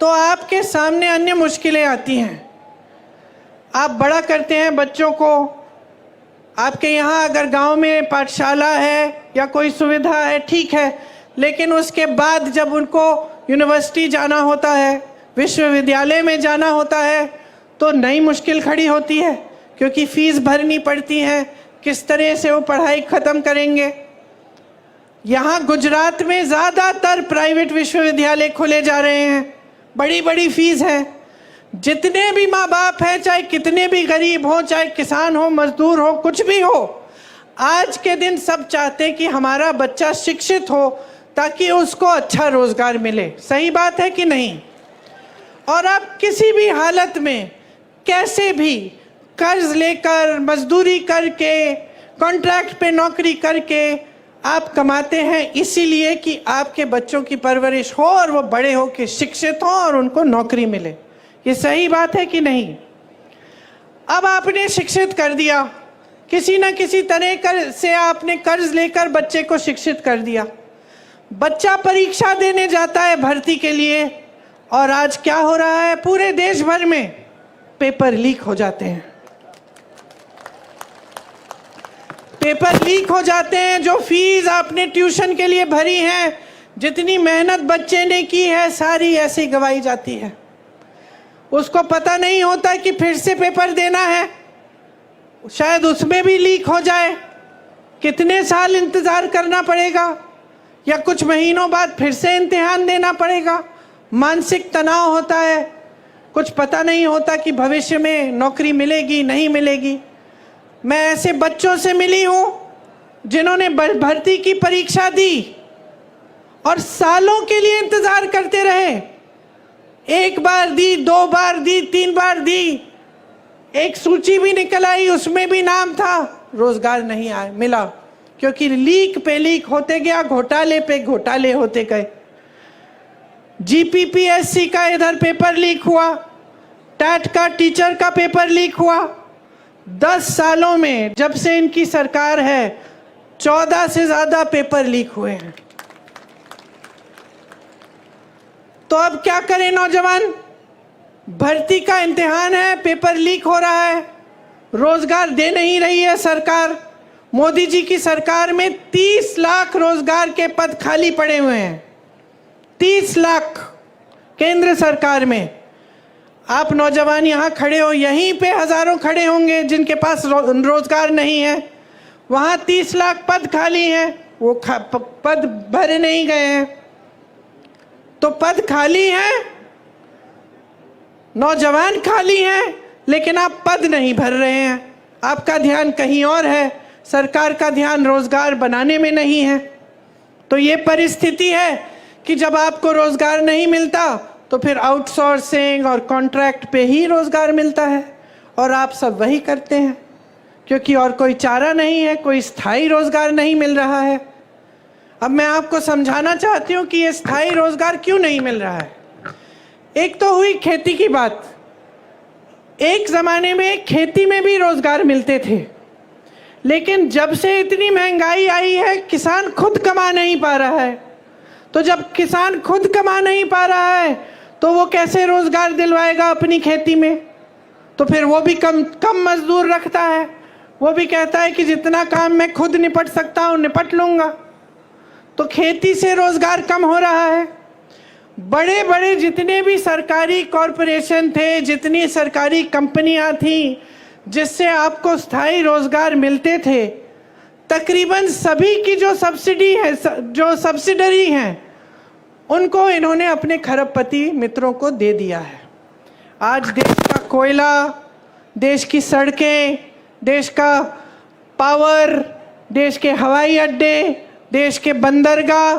तो आपके सामने अन्य मुश्किलें आती हैं। आप बड़ा करते हैं बच्चों को, आपके यहाँ अगर गांव में पाठशाला है या कोई सुविधा है ठीक है, लेकिन उसके बाद जब उनको यूनिवर्सिटी जाना होता है, विश्वविद्यालय में जाना होता है, तो नई मुश्किल खड़ी होती है, क्योंकि फीस भरनी पड़ती है। किस तरह से वो पढ़ाई ख़त्म करेंगे। यहाँ गुजरात में ज़्यादातर प्राइवेट विश्वविद्यालय खोले जा रहे हैं, बड़ी बड़ी फीस है। जितने भी माँ बाप हैं, चाहे कितने भी गरीब हो, चाहे किसान हो, मजदूर हो, कुछ भी हो, आज के दिन सब चाहते हैं कि हमारा बच्चा शिक्षित हो ताकि उसको अच्छा रोजगार मिले। सही बात है कि नहीं? और आप किसी भी हालत में कैसे भी कर्ज लेकर, मजदूरी करके, कॉन्ट्रैक्ट पे नौकरी करके आप कमाते हैं, इसीलिए कि आपके बच्चों की परवरिश हो और वो बड़े हो के शिक्षित हो और उनको नौकरी मिले। ये सही बात है कि नहीं? अब आपने शिक्षित कर दिया, किसी न किसी तरह से आपने कर्ज लेकर बच्चे को शिक्षित कर दिया। बच्चा परीक्षा देने जाता है भर्ती के लिए, और आज क्या हो रहा है? पूरे देश भर में पेपर लीक हो जाते हैं। पेपर लीक हो जाते हैं। जो फीस आपने ट्यूशन के लिए भरी है, जितनी मेहनत बच्चे ने की है, सारी ऐसे ही गवाई जाती है। उसको पता नहीं होता कि फिर से पेपर देना है, शायद उसमें भी लीक हो जाए। कितने साल इंतज़ार करना पड़ेगा, या कुछ महीनों बाद फिर से इम्तिहान देना पड़ेगा। मानसिक तनाव होता है, कुछ पता नहीं होता कि भविष्य में नौकरी मिलेगी नहीं मिलेगी। मैं ऐसे बच्चों से मिली हूँ जिन्होंने भर्ती की परीक्षा दी और सालों के लिए इंतज़ार करते रहे। एक बार दी, 2 बार दी, 3 बार दी, एक सूची भी निकल आई, उसमें भी नाम था, रोजगार नहीं आया मिला, क्योंकि लीक पे लीक होते गया, घोटाले पे घोटाले होते गए। जीपीपीएससी का इधर पेपर लीक हुआ, टैट का टीचर का पेपर लीक हुआ। 10 सालों में जब से इनकी सरकार है, 14 से ज्यादा पेपर लीक हुए हैं। तो अब क्या करें नौजवान? भर्ती का इम्तिहान है, पेपर लीक हो रहा है, रोजगार दे नहीं रही है सरकार। मोदी जी की सरकार में 30 लाख रोजगार के पद खाली पड़े हुए हैं। 30 लाख केंद्र सरकार में। आप नौजवान यहाँ खड़े हो, यहीं पे हजारों खड़े होंगे जिनके पास रोजगार नहीं है। वहाँ 30 लाख पद खाली हैं, वो पद भरे नहीं गए हैं। तो पद खाली हैं, नौजवान खाली हैं, लेकिन आप पद नहीं भर रहे हैं। आपका ध्यान कहीं और है, सरकार का ध्यान रोजगार बनाने में नहीं है। तो ये परिस्थिति है कि जब आपको रोजगार नहीं मिलता तो फिर आउटसोर्सिंग और कॉन्ट्रैक्ट पे ही रोजगार मिलता है, और आप सब वही करते हैं क्योंकि और कोई चारा नहीं है, कोई स्थायी रोजगार नहीं मिल रहा है। अब मैं आपको समझाना चाहती हूँ कि ये स्थायी रोजगार क्यों नहीं मिल रहा है। एक तो हुई खेती की बात। एक ज़माने में खेती में भी रोजगार मिलते थे, लेकिन जब से इतनी महंगाई आई है, किसान खुद कमा नहीं पा रहा है। तो जब किसान खुद कमा नहीं पा रहा है तो वो कैसे रोजगार दिलवाएगा अपनी खेती में? तो फिर वो भी कम मजदूर रखता है। वो भी कहता है कि जितना काम मैं खुद निपट सकता हूँ निपट लूँगा। तो खेती से रोजगार कम हो रहा है। बड़े बड़े जितने भी सरकारी कॉरपोरेशन थे, जितनी सरकारी कंपनियां थीं जिससे आपको स्थायी रोजगार मिलते थे, तकरीबन सभी की जो सब्सिडी है, जो सब्सिडरी हैं, उनको इन्होंने अपने खरबपति मित्रों को दे दिया है। आज देश का कोयला, देश की सड़कें, देश का पावर, देश के हवाई अड्डे, देश के बंदरगाह,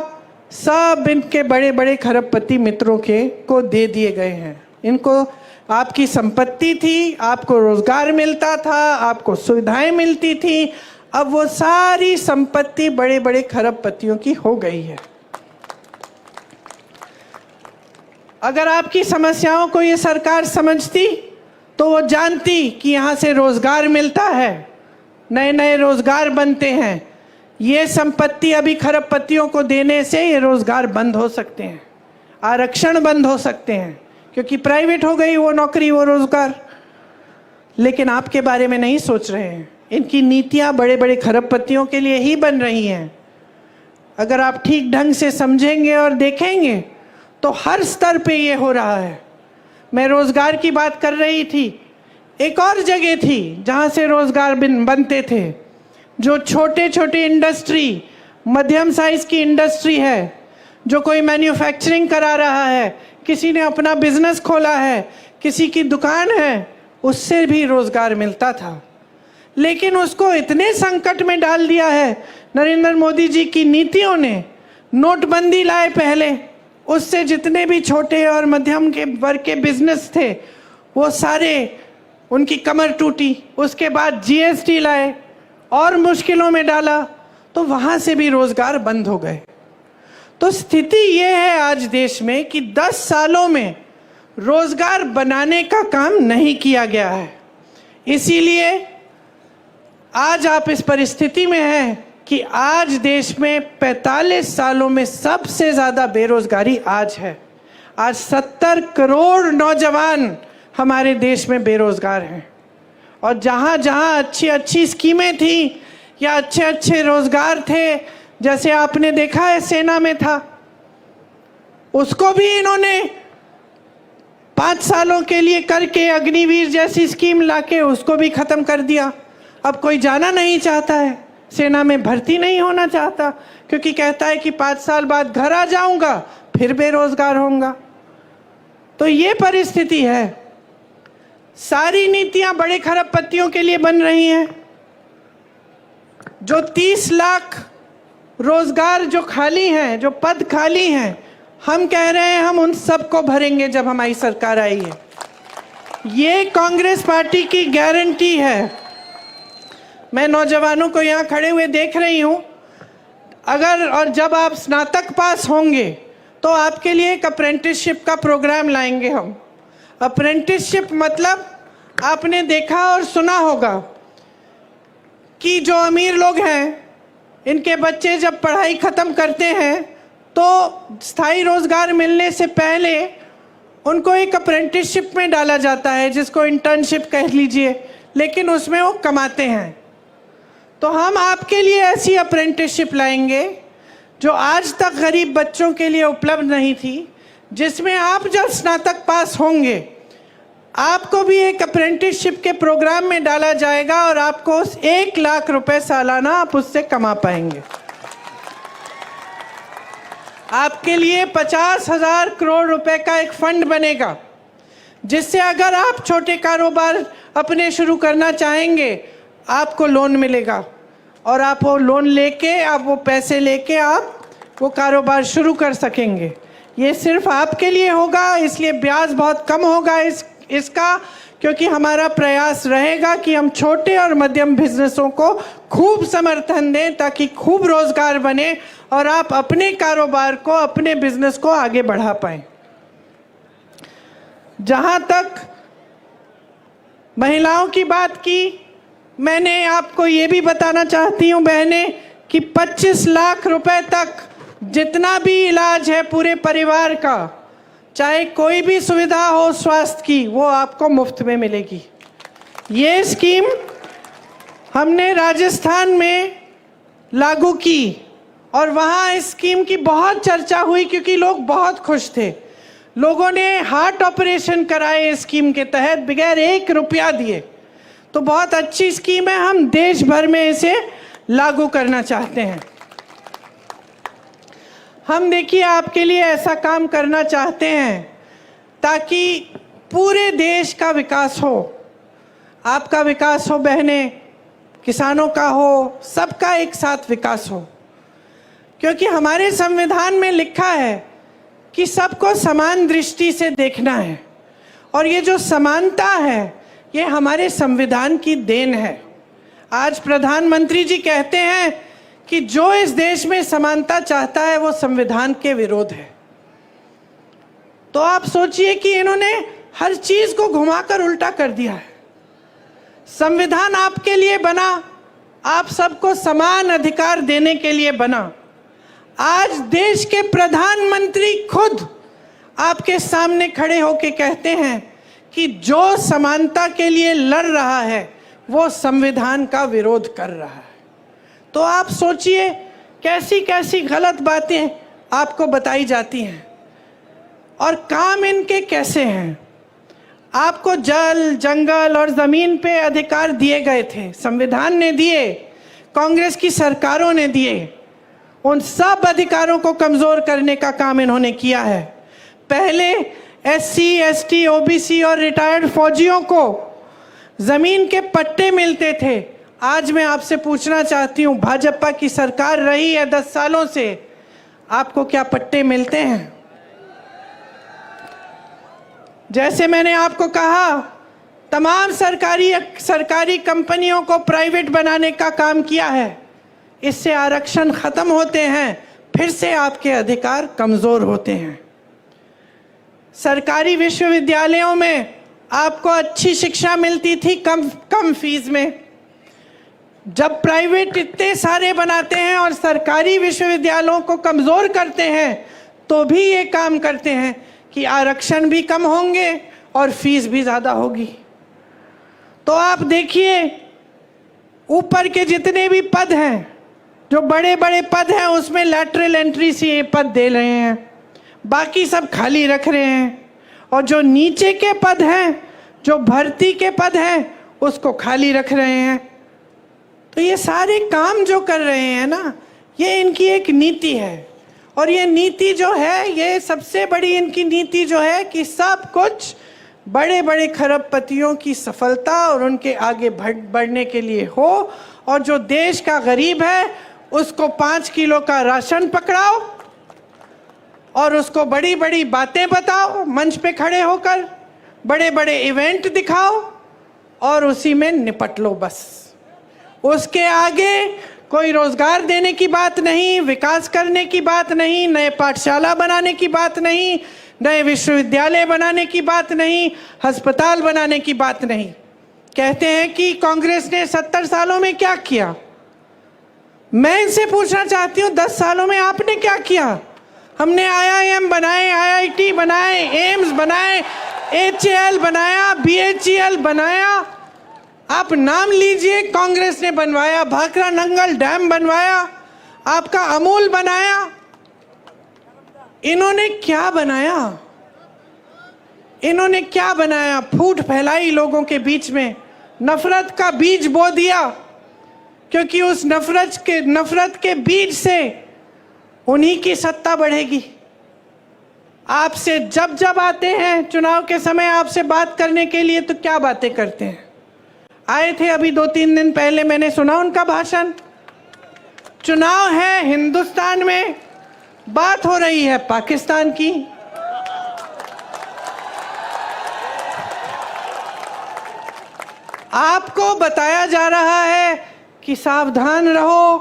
सब इनके बड़े बड़े खरबपति मित्रों के को दे दिए गए हैं। इनको आपकी संपत्ति थी, आपको रोजगार मिलता था, आपको सुविधाएं मिलती थी, अब वो सारी संपत्ति बड़े बड़े खरबपतियों की हो गई है। अगर आपकी समस्याओं को ये सरकार समझती तो वो जानती कि यहाँ से रोजगार मिलता है, नए नए रोजगार बनते हैं। ये संपत्ति अभी खरबपतियों को देने से ये रोजगार बंद हो सकते हैं, आरक्षण बंद हो सकते हैं, क्योंकि प्राइवेट हो गई वो नौकरी, वो रोजगार। लेकिन आपके बारे में नहीं सोच रहे हैं। इनकी नीतियां बड़े बड़े खरबपतियों के लिए ही बन रही हैं। अगर आप ठीक ढंग से समझेंगे और देखेंगे तो हर स्तर पे ये हो रहा है। मैं रोजगार की बात कर रही थी, एक और जगह थी जहां से रोजगार बनते थे, जो छोटे छोटे इंडस्ट्री मध्यम साइज की इंडस्ट्री है, जो कोई मैन्युफैक्चरिंग करा रहा है, किसी ने अपना बिजनेस खोला है, किसी की दुकान है, उससे भी रोजगार मिलता था। लेकिन उसको इतने संकट में डाल दिया है नरेंद्र मोदी जी की नीतियों ने। नोटबंदी लाए पहले, उससे जितने भी छोटे और मध्यम के वर्ग के बिजनेस थे वो सारे, उनकी कमर टूटी। उसके बाद जीएसटी लाए और मुश्किलों में डाला, तो वहाँ से भी रोजगार बंद हो गए। तो स्थिति ये है आज देश में कि 10 सालों में रोजगार बनाने का काम नहीं किया गया है। इसीलिए आज आप इस परिस्थिति में हैं कि आज देश में 45 सालों में सबसे ज़्यादा बेरोजगारी आज है। आज 70 करोड़ नौजवान हमारे देश में बेरोजगार हैं। और जहाँ जहाँ अच्छी अच्छी स्कीमें थी या अच्छे अच्छे रोजगार थे, जैसे आपने देखा है सेना में था, उसको भी इन्होंने 5 सालों के लिए करके अग्निवीर जैसी स्कीम लाके उसको भी खत्म कर दिया। अब कोई जाना नहीं चाहता है, सेना में भर्ती नहीं होना चाहता, क्योंकि कहता है कि 5 साल बाद घर आ जाऊंगा फिर बेरोजगार होऊंगा। तो ये परिस्थिति है। सारी नीतियां बड़े खरबपतियों के लिए बन रही हैं। जो 30 लाख रोजगार जो खाली हैं, जो पद खाली हैं, हम कह रहे हैं हम उन सबको भरेंगे जब हमारी सरकार आई है। ये कांग्रेस पार्टी की गारंटी है। मैं नौजवानों को यहाँ खड़े हुए देख रही हूँ। अगर और जब आप स्नातक पास होंगे तो आपके लिए एक अप्रेंटिसशिप का प्रोग्राम लाएंगे हम। अप्रेंटिसशिप मतलब आपने देखा और सुना होगा कि जो अमीर लोग हैं, इनके बच्चे जब पढ़ाई ख़त्म करते हैं तो स्थायी रोजगार मिलने से पहले उनको एक अप्रेंटिसशिप में डाला जाता है, जिसको इंटर्नशिप कह लीजिए, लेकिन उसमें वो कमाते हैं। तो हम आपके लिए ऐसी अप्रेंटिसशिप लाएंगे जो आज तक गरीब बच्चों के लिए उपलब्ध नहीं थी, जिसमें आप जब स्नातक पास होंगे आपको भी एक अप्रेंटिसशिप के प्रोग्राम में डाला जाएगा और आपको 1 लाख रुपए सालाना आप उससे कमा पाएंगे। आपके लिए 50,000 करोड़ रुपए का एक फंड बनेगा, जिससे अगर आप छोटे कारोबार अपने शुरू करना चाहेंगे आपको लोन मिलेगा और आप वो लोन लेके, आप वो पैसे लेके आप वो कारोबार शुरू कर सकेंगे। ये सिर्फ आपके लिए होगा, इसलिए ब्याज बहुत कम होगा इसका, क्योंकि हमारा प्रयास रहेगा कि हम छोटे और मध्यम बिजनेसों को खूब समर्थन दें ताकि खूब रोजगार बने और आप अपने कारोबार को, अपने बिजनेस को आगे बढ़ा पाएं। जहां तक महिलाओं की बात की, मैंने आपको ये भी बताना चाहती हूँ बहनें कि 25 लाख रुपए तक जितना भी इलाज है पूरे परिवार का, चाहे कोई भी सुविधा हो स्वास्थ्य की, वो आपको मुफ्त में मिलेगी। ये स्कीम हमने राजस्थान में लागू की और वहाँ इस स्कीम की बहुत चर्चा हुई क्योंकि लोग बहुत खुश थे। लोगों ने हार्ट ऑपरेशन कराए इस स्कीम के तहत बगैर 1 रुपया दिए। तो बहुत अच्छी स्कीम है, हम देश भर में इसे लागू करना चाहते हैं। हम देखिए आपके लिए ऐसा काम करना चाहते हैं ताकि पूरे देश का विकास हो, आपका विकास हो बहनें, किसानों का हो, सबका एक साथ विकास हो। क्योंकि हमारे संविधान में लिखा है कि सबको समान दृष्टि से देखना है और ये जो समानता है ये हमारे संविधान की देन है। आज प्रधानमंत्री जी कहते हैं कि जो इस देश में समानता चाहता है वो संविधान के विरोध है। तो आप सोचिए कि इन्होंने हर चीज को घुमाकर उल्टा कर दिया है। संविधान आपके लिए बना, आप सबको समान अधिकार देने के लिए बना। आज देश के प्रधानमंत्री खुद आपके सामने खड़े होकर कहते हैं कि जो समानता के लिए लड़ रहा है वो संविधान का विरोध कर रहा है। तो आप सोचिए कैसी कैसी गलत बातें आपको बताई जाती हैं और काम इनके कैसे हैं। आपको जल, जंगल और जमीन पे अधिकार दिए गए थे, संविधान ने दिए, कांग्रेस की सरकारों ने दिए। उन सब अधिकारों को कमजोर करने का काम इन्होंने किया है। पहले SC, ST, OBC और रिटायर्ड फौजियों को जमीन के पट्टे मिलते थे। आज मैं आपसे पूछना चाहती हूं, भाजपा की सरकार रही है 10 सालों से, आपको क्या पट्टे मिलते हैं? जैसे मैंने आपको कहा, तमाम सरकारी कंपनियों को प्राइवेट बनाने का काम किया है। इससे आरक्षण खत्म होते हैं, फिर से आपके अधिकार कमजोर होते हैं। सरकारी विश्वविद्यालयों में आपको अच्छी शिक्षा मिलती थी कम फीस में। जब प्राइवेट इतने सारे बनाते हैं और सरकारी विश्वविद्यालयों को कमजोर करते हैं, तो भी ये काम करते हैं कि आरक्षण भी कम होंगे और फीस भी ज्यादा होगी। तो आप देखिए, ऊपर के जितने भी पद हैं, जो बड़े बड़े पद हैं, उसमें लैटरल एंट्री से ये पद दे रहे हैं, बाकी सब खाली रख रहे हैं। और जो नीचे के पद हैं, जो भर्ती के पद हैं, उसको खाली रख रहे हैं। तो ये सारे काम जो कर रहे हैं ना, ये इनकी एक नीति है। और ये नीति जो है, ये सबसे बड़ी इनकी नीति जो है कि सब कुछ बड़े बड़े खरबपतियों की सफलता और उनके आगे बढ़ने के लिए हो, और जो देश का गरीब है उसको 5 किलो का राशन पकड़ाओ और उसको बड़ी बड़ी बातें बताओ, मंच पे खड़े होकर बड़े बड़े इवेंट दिखाओ और उसी में निपट लो बस। उसके आगे कोई रोजगार देने की बात नहीं, विकास करने की बात नहीं, नए पाठशाला बनाने की बात नहीं, नए विश्वविद्यालय बनाने की बात नहीं, अस्पताल बनाने की बात नहीं। कहते हैं कि कांग्रेस ने 70 सालों में क्या किया। मैं इनसे पूछना चाहती हूँ, 10 सालों में आपने क्या किया? हमने IIM बनाए, IIT बनाए, एम्स बनाए, HAL बनाया, BHEL बनाया। आप नाम लीजिए, कांग्रेस ने बनवाया। भाखड़ा नंगल डैम बनवाया, आपका अमूल बनाया। इन्होंने क्या बनाया? इन्होंने क्या बनाया? फूट फैलाई लोगों के बीच में, नफरत का बीज बो दिया, क्योंकि उस नफरत के बीज से उन्हीं की सत्ता बढ़ेगी। आपसे जब जब आते हैं चुनाव के समय आपसे बात करने के लिए, तो क्या बातें करते हैं? आए थे अभी 2-3 दिन पहले, मैंने सुना उनका भाषण। चुनाव है हिंदुस्तान में, बात हो रही है पाकिस्तान की। आपको बताया जा रहा है कि सावधान रहो,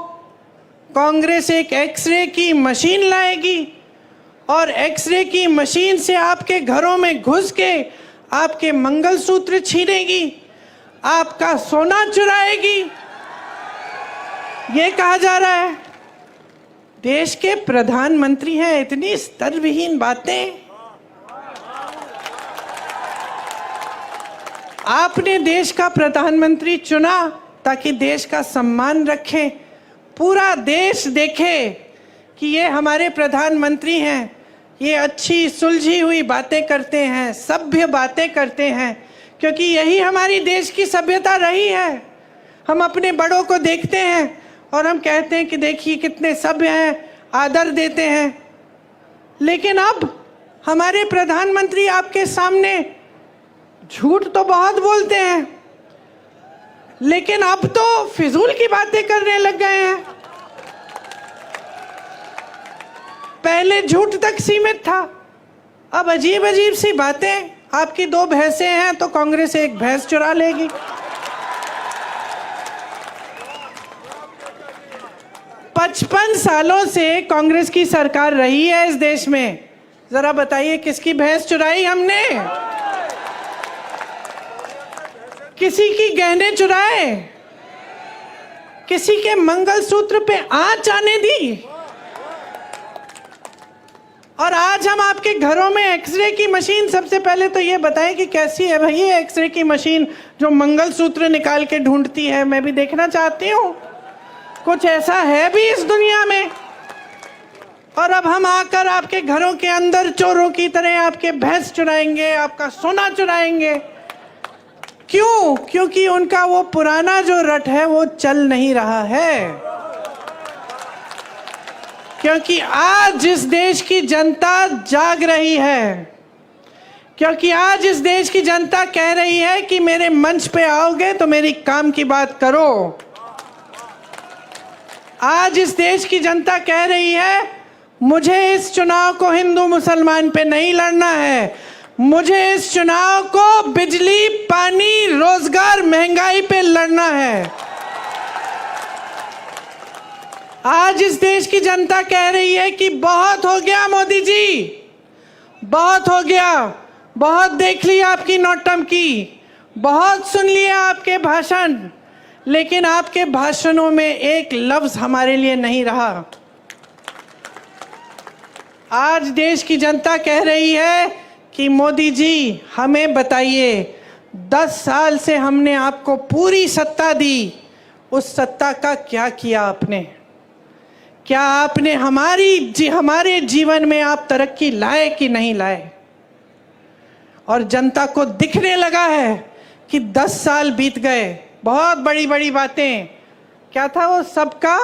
कांग्रेस एक एक्सरे की मशीन लाएगी और एक्सरे की मशीन से आपके घरों में घुस के आपके मंगलसूत्र छीनेगी, आपका सोना चुराएगी, ये कहा जा रहा है। देश के प्रधानमंत्री हैं, इतनी स्तरविहीन बातें। आपने देश का प्रधानमंत्री चुना ताकि देश का सम्मान रखें, पूरा देश देखे कि ये हमारे प्रधानमंत्री हैं, ये अच्छी सुलझी हुई बातें करते हैं, सभ्य बातें करते हैं, क्योंकि यही हमारी देश की सभ्यता रही है। हम अपने बड़ों को देखते हैं और हम कहते हैं कि देखिए कितने सभ्य हैं, आदर देते हैं। लेकिन अब हमारे प्रधानमंत्री आपके सामने झूठ तो बहुत बोलते हैं, लेकिन अब तो फिजूल की बातें करने लग गए हैं। पहले झूठ तक सीमित था, अब अजीब अजीब सी बातें। आपकी 2 भैंसें हैं तो कांग्रेस 1 भैंस चुरा लेगी। पचपन सालों से कांग्रेस की सरकार रही है इस देश में। जरा बताइए किसकी भैंस चुराई हमने? किसी की गहने चुराए? किसी के मंगलसूत्र पे आंच आने दी? और आज हम आपके घरों में एक्सरे की मशीन, सबसे पहले तो ये बताएं कि कैसी है भाई ये एक्सरे की मशीन जो मंगलसूत्र निकाल के ढूंढती है? मैं भी देखना चाहती हूँ, कुछ ऐसा है भी इस दुनिया में? और अब हम आकर आपके घरों के अंदर चोरों की तरह आपके भैंस चुराएंगे, आपका सोना चुराएंगे। क्यों? क्योंकि उनका वो पुराना जो रट है वो चल नहीं रहा है। क्योंकि आज इस देश की जनता जाग रही है, क्योंकि आज इस देश की जनता कह रही है कि मेरे मंच पे आओगे तो मेरी काम की बात करो। आज इस देश की जनता कह रही है मुझे इस चुनाव को हिंदू मुसलमान पे नहीं लड़ना है, मुझे इस चुनाव को बिजली, पानी, रोजगार, महंगाई पे लड़ना है। आज इस देश की जनता कह रही है कि बहुत हो गया मोदी जी, बहुत हो गया, बहुत देख लिया आपकी नौटंकी, बहुत सुन लिया आपके भाषण, लेकिन आपके भाषणों में एक लफ्ज हमारे लिए नहीं रहा। आज देश की जनता कह रही है कि मोदी जी हमें बताइए, 10 साल से हमने आपको पूरी सत्ता दी, उस सत्ता का क्या किया आपने? क्या आपने हमारे जीवन में आप तरक्की लाए कि नहीं लाए? और जनता को दिखने लगा है कि 10 साल बीत गए, बहुत बड़ी बड़ी बातें, क्या था वो, सबका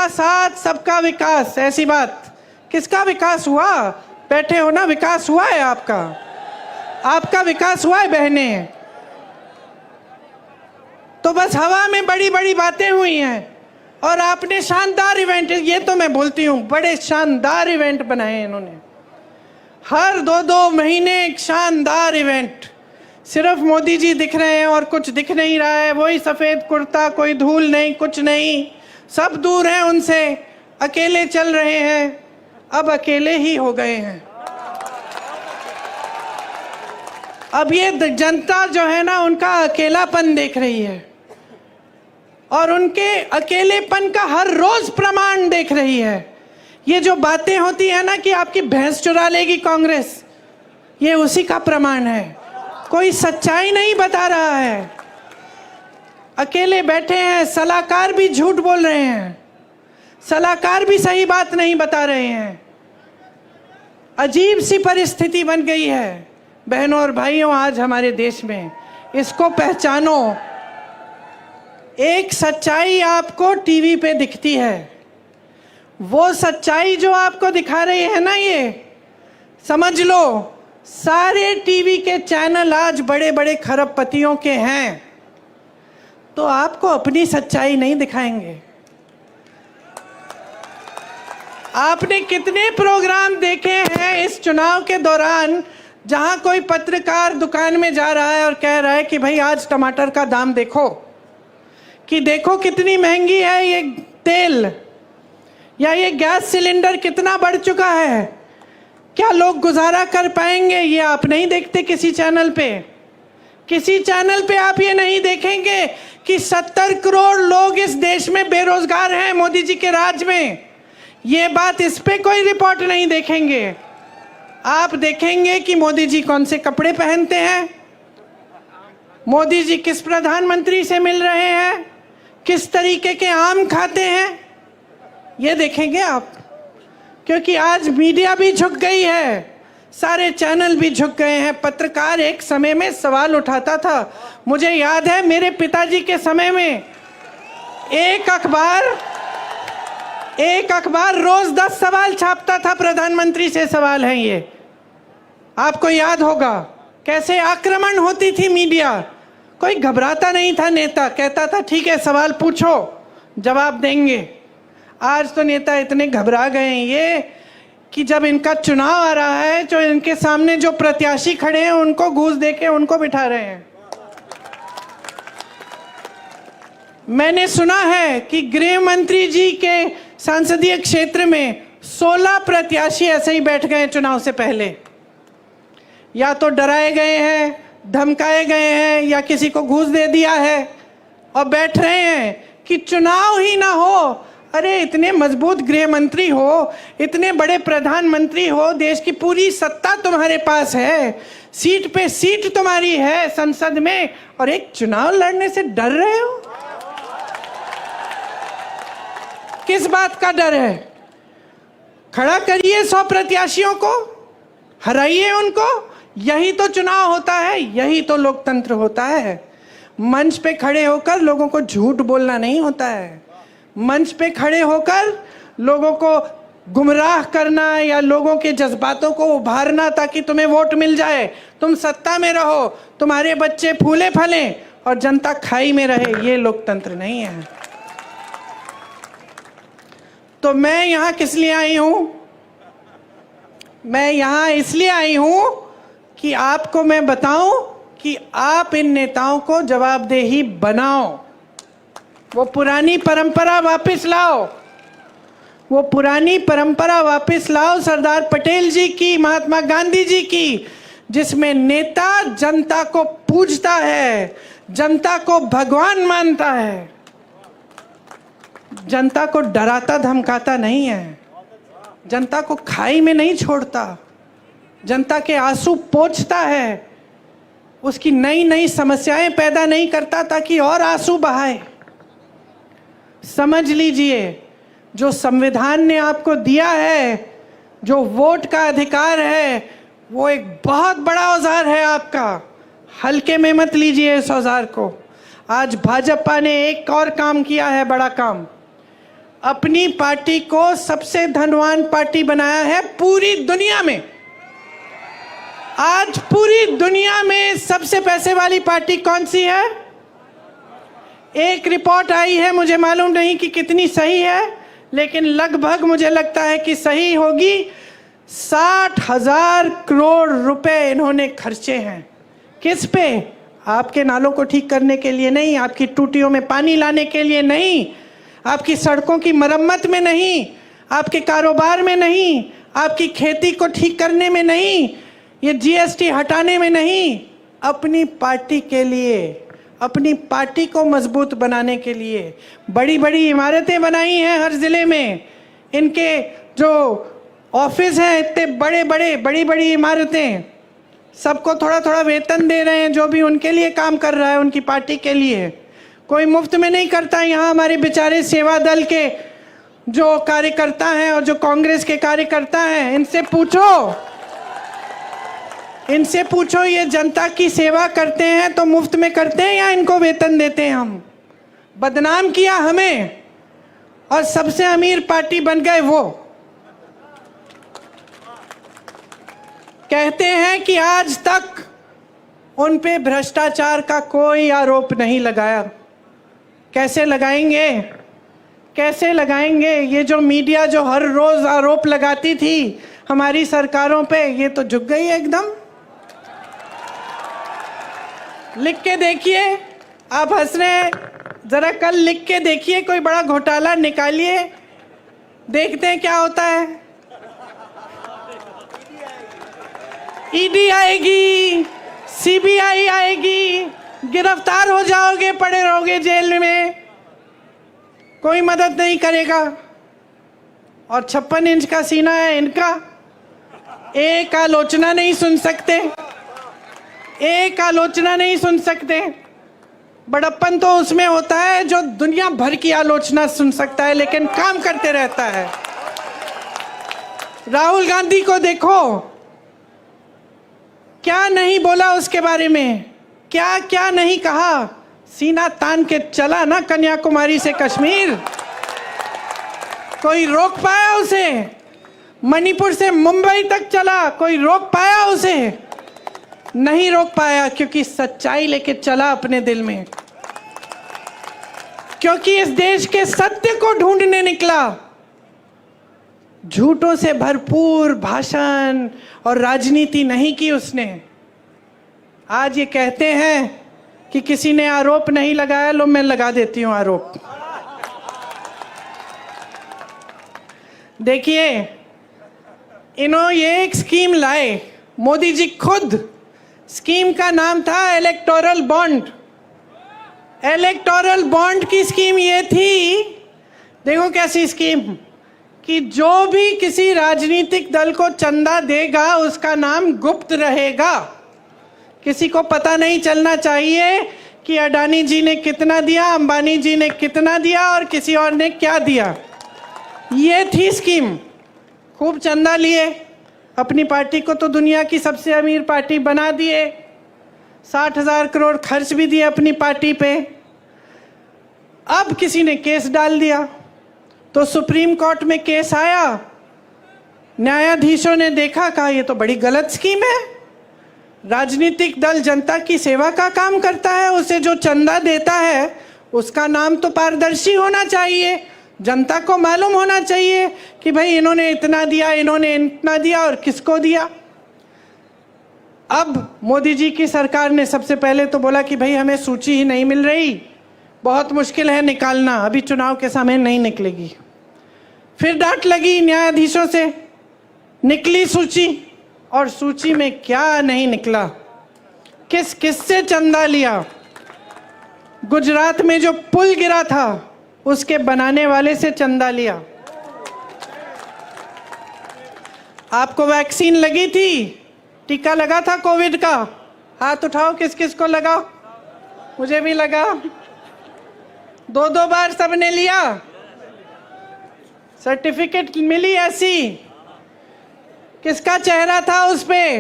साथ सबका विकास, ऐसी बात। किसका विकास हुआ? बैठे हो ना, विकास हुआ है आपका विकास हुआ है बहने। तो बस हवा में बड़ी बड़ी बातें हुई हैं और आपने शानदार इवेंट, ये तो मैं बोलती हूँ, बड़े शानदार इवेंट बनाए इन्होंने। हर 2-2 महीने एक शानदार इवेंट। सिर्फ मोदी जी दिख रहे हैं और कुछ दिख नहीं रहा है, वही सफेद कुर्ता, कोई धूल नहीं, कुछ नहीं, सब दूर हैं उनसे, अकेले चल रहे हैं, अब अकेले ही हो गए हैं। अब ये जनता जो है ना, उनका अकेलापन देख रही है और उनके अकेलेपन का हर रोज प्रमाण देख रही है। ये जो बातें होती है ना कि आपकी भैंस चुरा लेगी कांग्रेस, ये उसी का प्रमाण है। कोई सच्चाई नहीं बता रहा है, अकेले बैठे हैं, सलाहकार भी झूठ बोल रहे हैं, सलाहकार भी सही बात नहीं बता रहे हैं। अजीब सी परिस्थिति बन गई है बहनों और भाइयों आज हमारे देश में। इसको पहचानो। एक सच्चाई आपको टीवी पे दिखती है, वो सच्चाई जो आपको दिखा रही है ना, ये समझ लो सारे टीवी के चैनल आज बड़े बड़े खरबपतियों के हैं, तो आपको अपनी सच्चाई नहीं दिखाएंगे। आपने कितने प्रोग्राम देखे हैं इस चुनाव के दौरान जहां कोई पत्रकार दुकान में जा रहा है और कह रहा है कि भाई आज टमाटर का दाम देखो, कि देखो कितनी महंगी है ये तेल, या ये गैस सिलेंडर कितना बढ़ चुका है, क्या लोग गुजारा कर पाएंगे? ये आप नहीं देखते किसी चैनल पे। किसी चैनल पे आप ये नहीं देखेंगे कि 70 करोड़ लोग इस देश में बेरोजगार हैं मोदी जी के राज में। ये बात, इस पे कोई रिपोर्ट नहीं देखेंगे। आप देखेंगे कि मोदी जी कौन से कपड़े पहनते हैं, मोदी जी किस प्रधानमंत्री से मिल रहे हैं, किस तरीके के आम खाते हैं, ये देखेंगे आप। क्योंकि आज मीडिया भी झुक गई है, सारे चैनल भी झुक गए हैं। पत्रकार एक समय में सवाल उठाता था, मुझे याद है मेरे पिताजी के समय में एक अखबार रोज 10 सवाल छापता था, प्रधानमंत्री से सवाल है ये, आपको याद होगा कैसे आक्रमण होती थी मीडिया। कोई घबराता नहीं था, नेता कहता था ठीक है सवाल पूछो जवाब देंगे। आज तो नेता इतने घबरा गए हैं ये कि जब इनका चुनाव आ रहा है तो इनके सामने जो प्रत्याशी खड़े हैं उनको घूस देके उनको बिठा रहे हैं। मैंने सुना है कि गृह मंत्री जी के संसदीय क्षेत्र में 16 प्रत्याशी ऐसे ही बैठ गए चुनाव से पहले, या तो डराए गए हैं, धमकाए गए हैं, या किसी को घूस दे दिया है और बैठ रहे हैं कि चुनाव ही ना हो। अरे इतने मजबूत गृह मंत्री हो, इतने बड़े प्रधानमंत्री हो, देश की पूरी सत्ता तुम्हारे पास है, सीट पे सीट तुम्हारी है संसद में, और एक चुनाव लड़ने से डर रहे हो? किस बात का डर है? खड़ा करिए 100 प्रत्याशियों को, हराइए उनको। यही तो चुनाव होता है, यही तो लोकतंत्र होता है। मंच पे खड़े होकर लोगों को झूठ बोलना नहीं होता है, मंच पे खड़े होकर लोगों को गुमराह करना या लोगों के जज्बातों को उभारना ताकि तुम्हें वोट मिल जाए, तुम सत्ता में रहो, तुम्हारे बच्चे फूले फलें और जनता खाई में रहे, ये लोकतंत्र नहीं है। तो मैं यहां किस लिए आई हूं? मैं यहां इसलिए आई हूं कि आपको मैं बताऊं कि आप इन नेताओं को जवाबदेही बनाओ, वो पुरानी परंपरा वापस लाओ, वो पुरानी परंपरा वापस लाओ सरदार पटेल जी की, महात्मा गांधी जी की, जिसमें नेता जनता को पूजता है, जनता को भगवान मानता है, जनता को डराता धमकाता नहीं है, जनता को खाई में नहीं छोड़ता, जनता के आंसू पोंछता है, उसकी नई नई समस्याएं पैदा नहीं करता ताकि और आंसू बहाए। समझ लीजिए, जो संविधान ने आपको दिया है, जो वोट का अधिकार है, वो एक बहुत बड़ा औजार है आपका, हल्के में मत लीजिए इस औजार को। आज भाजपा ने एक और काम किया है, बड़ा काम, अपनी पार्टी को सबसे धनवान पार्टी बनाया है पूरी दुनिया में। आज पूरी दुनिया में सबसे पैसे वाली पार्टी कौन सी है? एक रिपोर्ट आई है, मुझे मालूम नहीं कि कितनी सही है, लेकिन लगभग मुझे लगता है कि सही होगी। 60,000 करोड़ रुपए इन्होंने खर्चे हैं। किस पे? आपके नालों को ठीक करने के लिए नहीं, आपकी टूटियों में पानी लाने के लिए नहीं, आपकी सड़कों की मरम्मत में नहीं, आपके कारोबार में नहीं, आपकी खेती को ठीक करने में नहीं, ये जीएसटी हटाने में नहीं, अपनी पार्टी के लिए, अपनी पार्टी को मजबूत बनाने के लिए बड़ी बड़ी इमारतें बनाई हैं हर जिले में। इनके जो ऑफिस हैं इतने बड़े बड़े, बड़ी बड़ी इमारतें, सबको थोड़ा थोड़ा वेतन दे रहे हैं, जो भी उनके लिए काम कर रहा है उनकी पार्टी के लिए। कोई मुफ्त में नहीं करता। यहाँ हमारे बेचारे सेवा दल के जो कार्यकर्ता हैं और जो कांग्रेस के कार्यकर्ता हैं, इनसे पूछो ये जनता की सेवा करते हैं तो मुफ्त में करते हैं या इनको वेतन देते हैं? हम बदनाम किया हमें और सबसे अमीर पार्टी बन गए वो। कहते हैं कि आज तक उन पे भ्रष्टाचार का कोई आरोप नहीं लगाया। कैसे लगाएंगे? कैसे लगाएंगे? ये जो मीडिया जो हर रोज आरोप लगाती थी हमारी सरकारों पे, ये तो झुक गई है एकदम। लिख के देखिए, आप हंस रहे हैं, जरा कल लिख के देखिए, कोई बड़ा घोटाला निकालिए, देखते हैं क्या होता है। ईडी आएगी, सीबीआई आएगी, गिरफ्तार हो जाओगे, पड़े रहोगे जेल में, कोई मदद नहीं करेगा। और 56 इंच का सीना है इनका, एक आलोचना नहीं सुन सकते, एक आलोचना नहीं सुन सकते। बड़प्पन तो उसमें होता है जो दुनिया भर की आलोचना सुन सकता है लेकिन काम करते रहता है। राहुल गांधी को देखो, क्या नहीं बोला उसके बारे में, क्या क्या नहीं कहा। सीना तान के चला ना कन्याकुमारी से कश्मीर, कोई रोक पाया उसे? मणिपुर से मुंबई तक चला, कोई रोक पाया उसे? नहीं रोक पाया, क्योंकि सच्चाई लेके चला अपने दिल में, क्योंकि इस देश के सत्य को ढूंढने निकला। झूठों से भरपूर भाषण और राजनीति नहीं की उसने। आज ये कहते हैं कि किसी ने आरोप नहीं लगाया, लो मैं लगा देती हूं आरोप। देखिए, इन्होंने ये एक स्कीम लाए, मोदी जी खुद। स्कीम का नाम था इलेक्टोरल बॉन्ड। इलेक्टोरल बॉन्ड की स्कीम ये थी, देखो कैसी स्कीम, कि जो भी किसी राजनीतिक दल को चंदा देगा उसका नाम गुप्त रहेगा। किसी को पता नहीं चलना चाहिए कि अडानी जी ने कितना दिया, अंबानी जी ने कितना दिया और किसी और ने क्या दिया। ये थी स्कीम। खूब चंदा लिए, अपनी पार्टी को तो दुनिया की सबसे अमीर पार्टी बना दिए, 60,000 करोड़ खर्च भी दिए अपनी पार्टी पे। अब किसी ने केस डाल दिया, तो सुप्रीम कोर्ट में केस आया, न्यायाधीशों ने देखा, कहा ये तो बड़ी गलत स्कीम है। राजनीतिक दल जनता की सेवा का काम करता है, उसे जो चंदा देता है उसका नाम तो पारदर्शी होना चाहिए, जनता को मालूम होना चाहिए कि भाई इन्होंने इतना दिया, इन्होंने इतना दिया और किसको दिया। अब मोदी जी की सरकार ने सबसे पहले तो बोला कि भाई हमें सूची ही नहीं मिल रही, बहुत मुश्किल है निकालना, अभी चुनाव के समय नहीं निकलेगी। फिर डांट लगी न्यायाधीशों से, निकली सूची, और सूची में क्या नहीं निकला, किस किस से चंदा लिया। गुजरात में जो पुल गिरा था उसके बनाने वाले से चंदा लिया। आपको वैक्सीन लगी थी, टीका लगा था कोविड का, हाथ उठाओ किस किस को लगा। मुझे भी लगा, 2-2 बार सबने लिया, सर्टिफिकेट मिली ऐसी। किसका चेहरा था उस पे?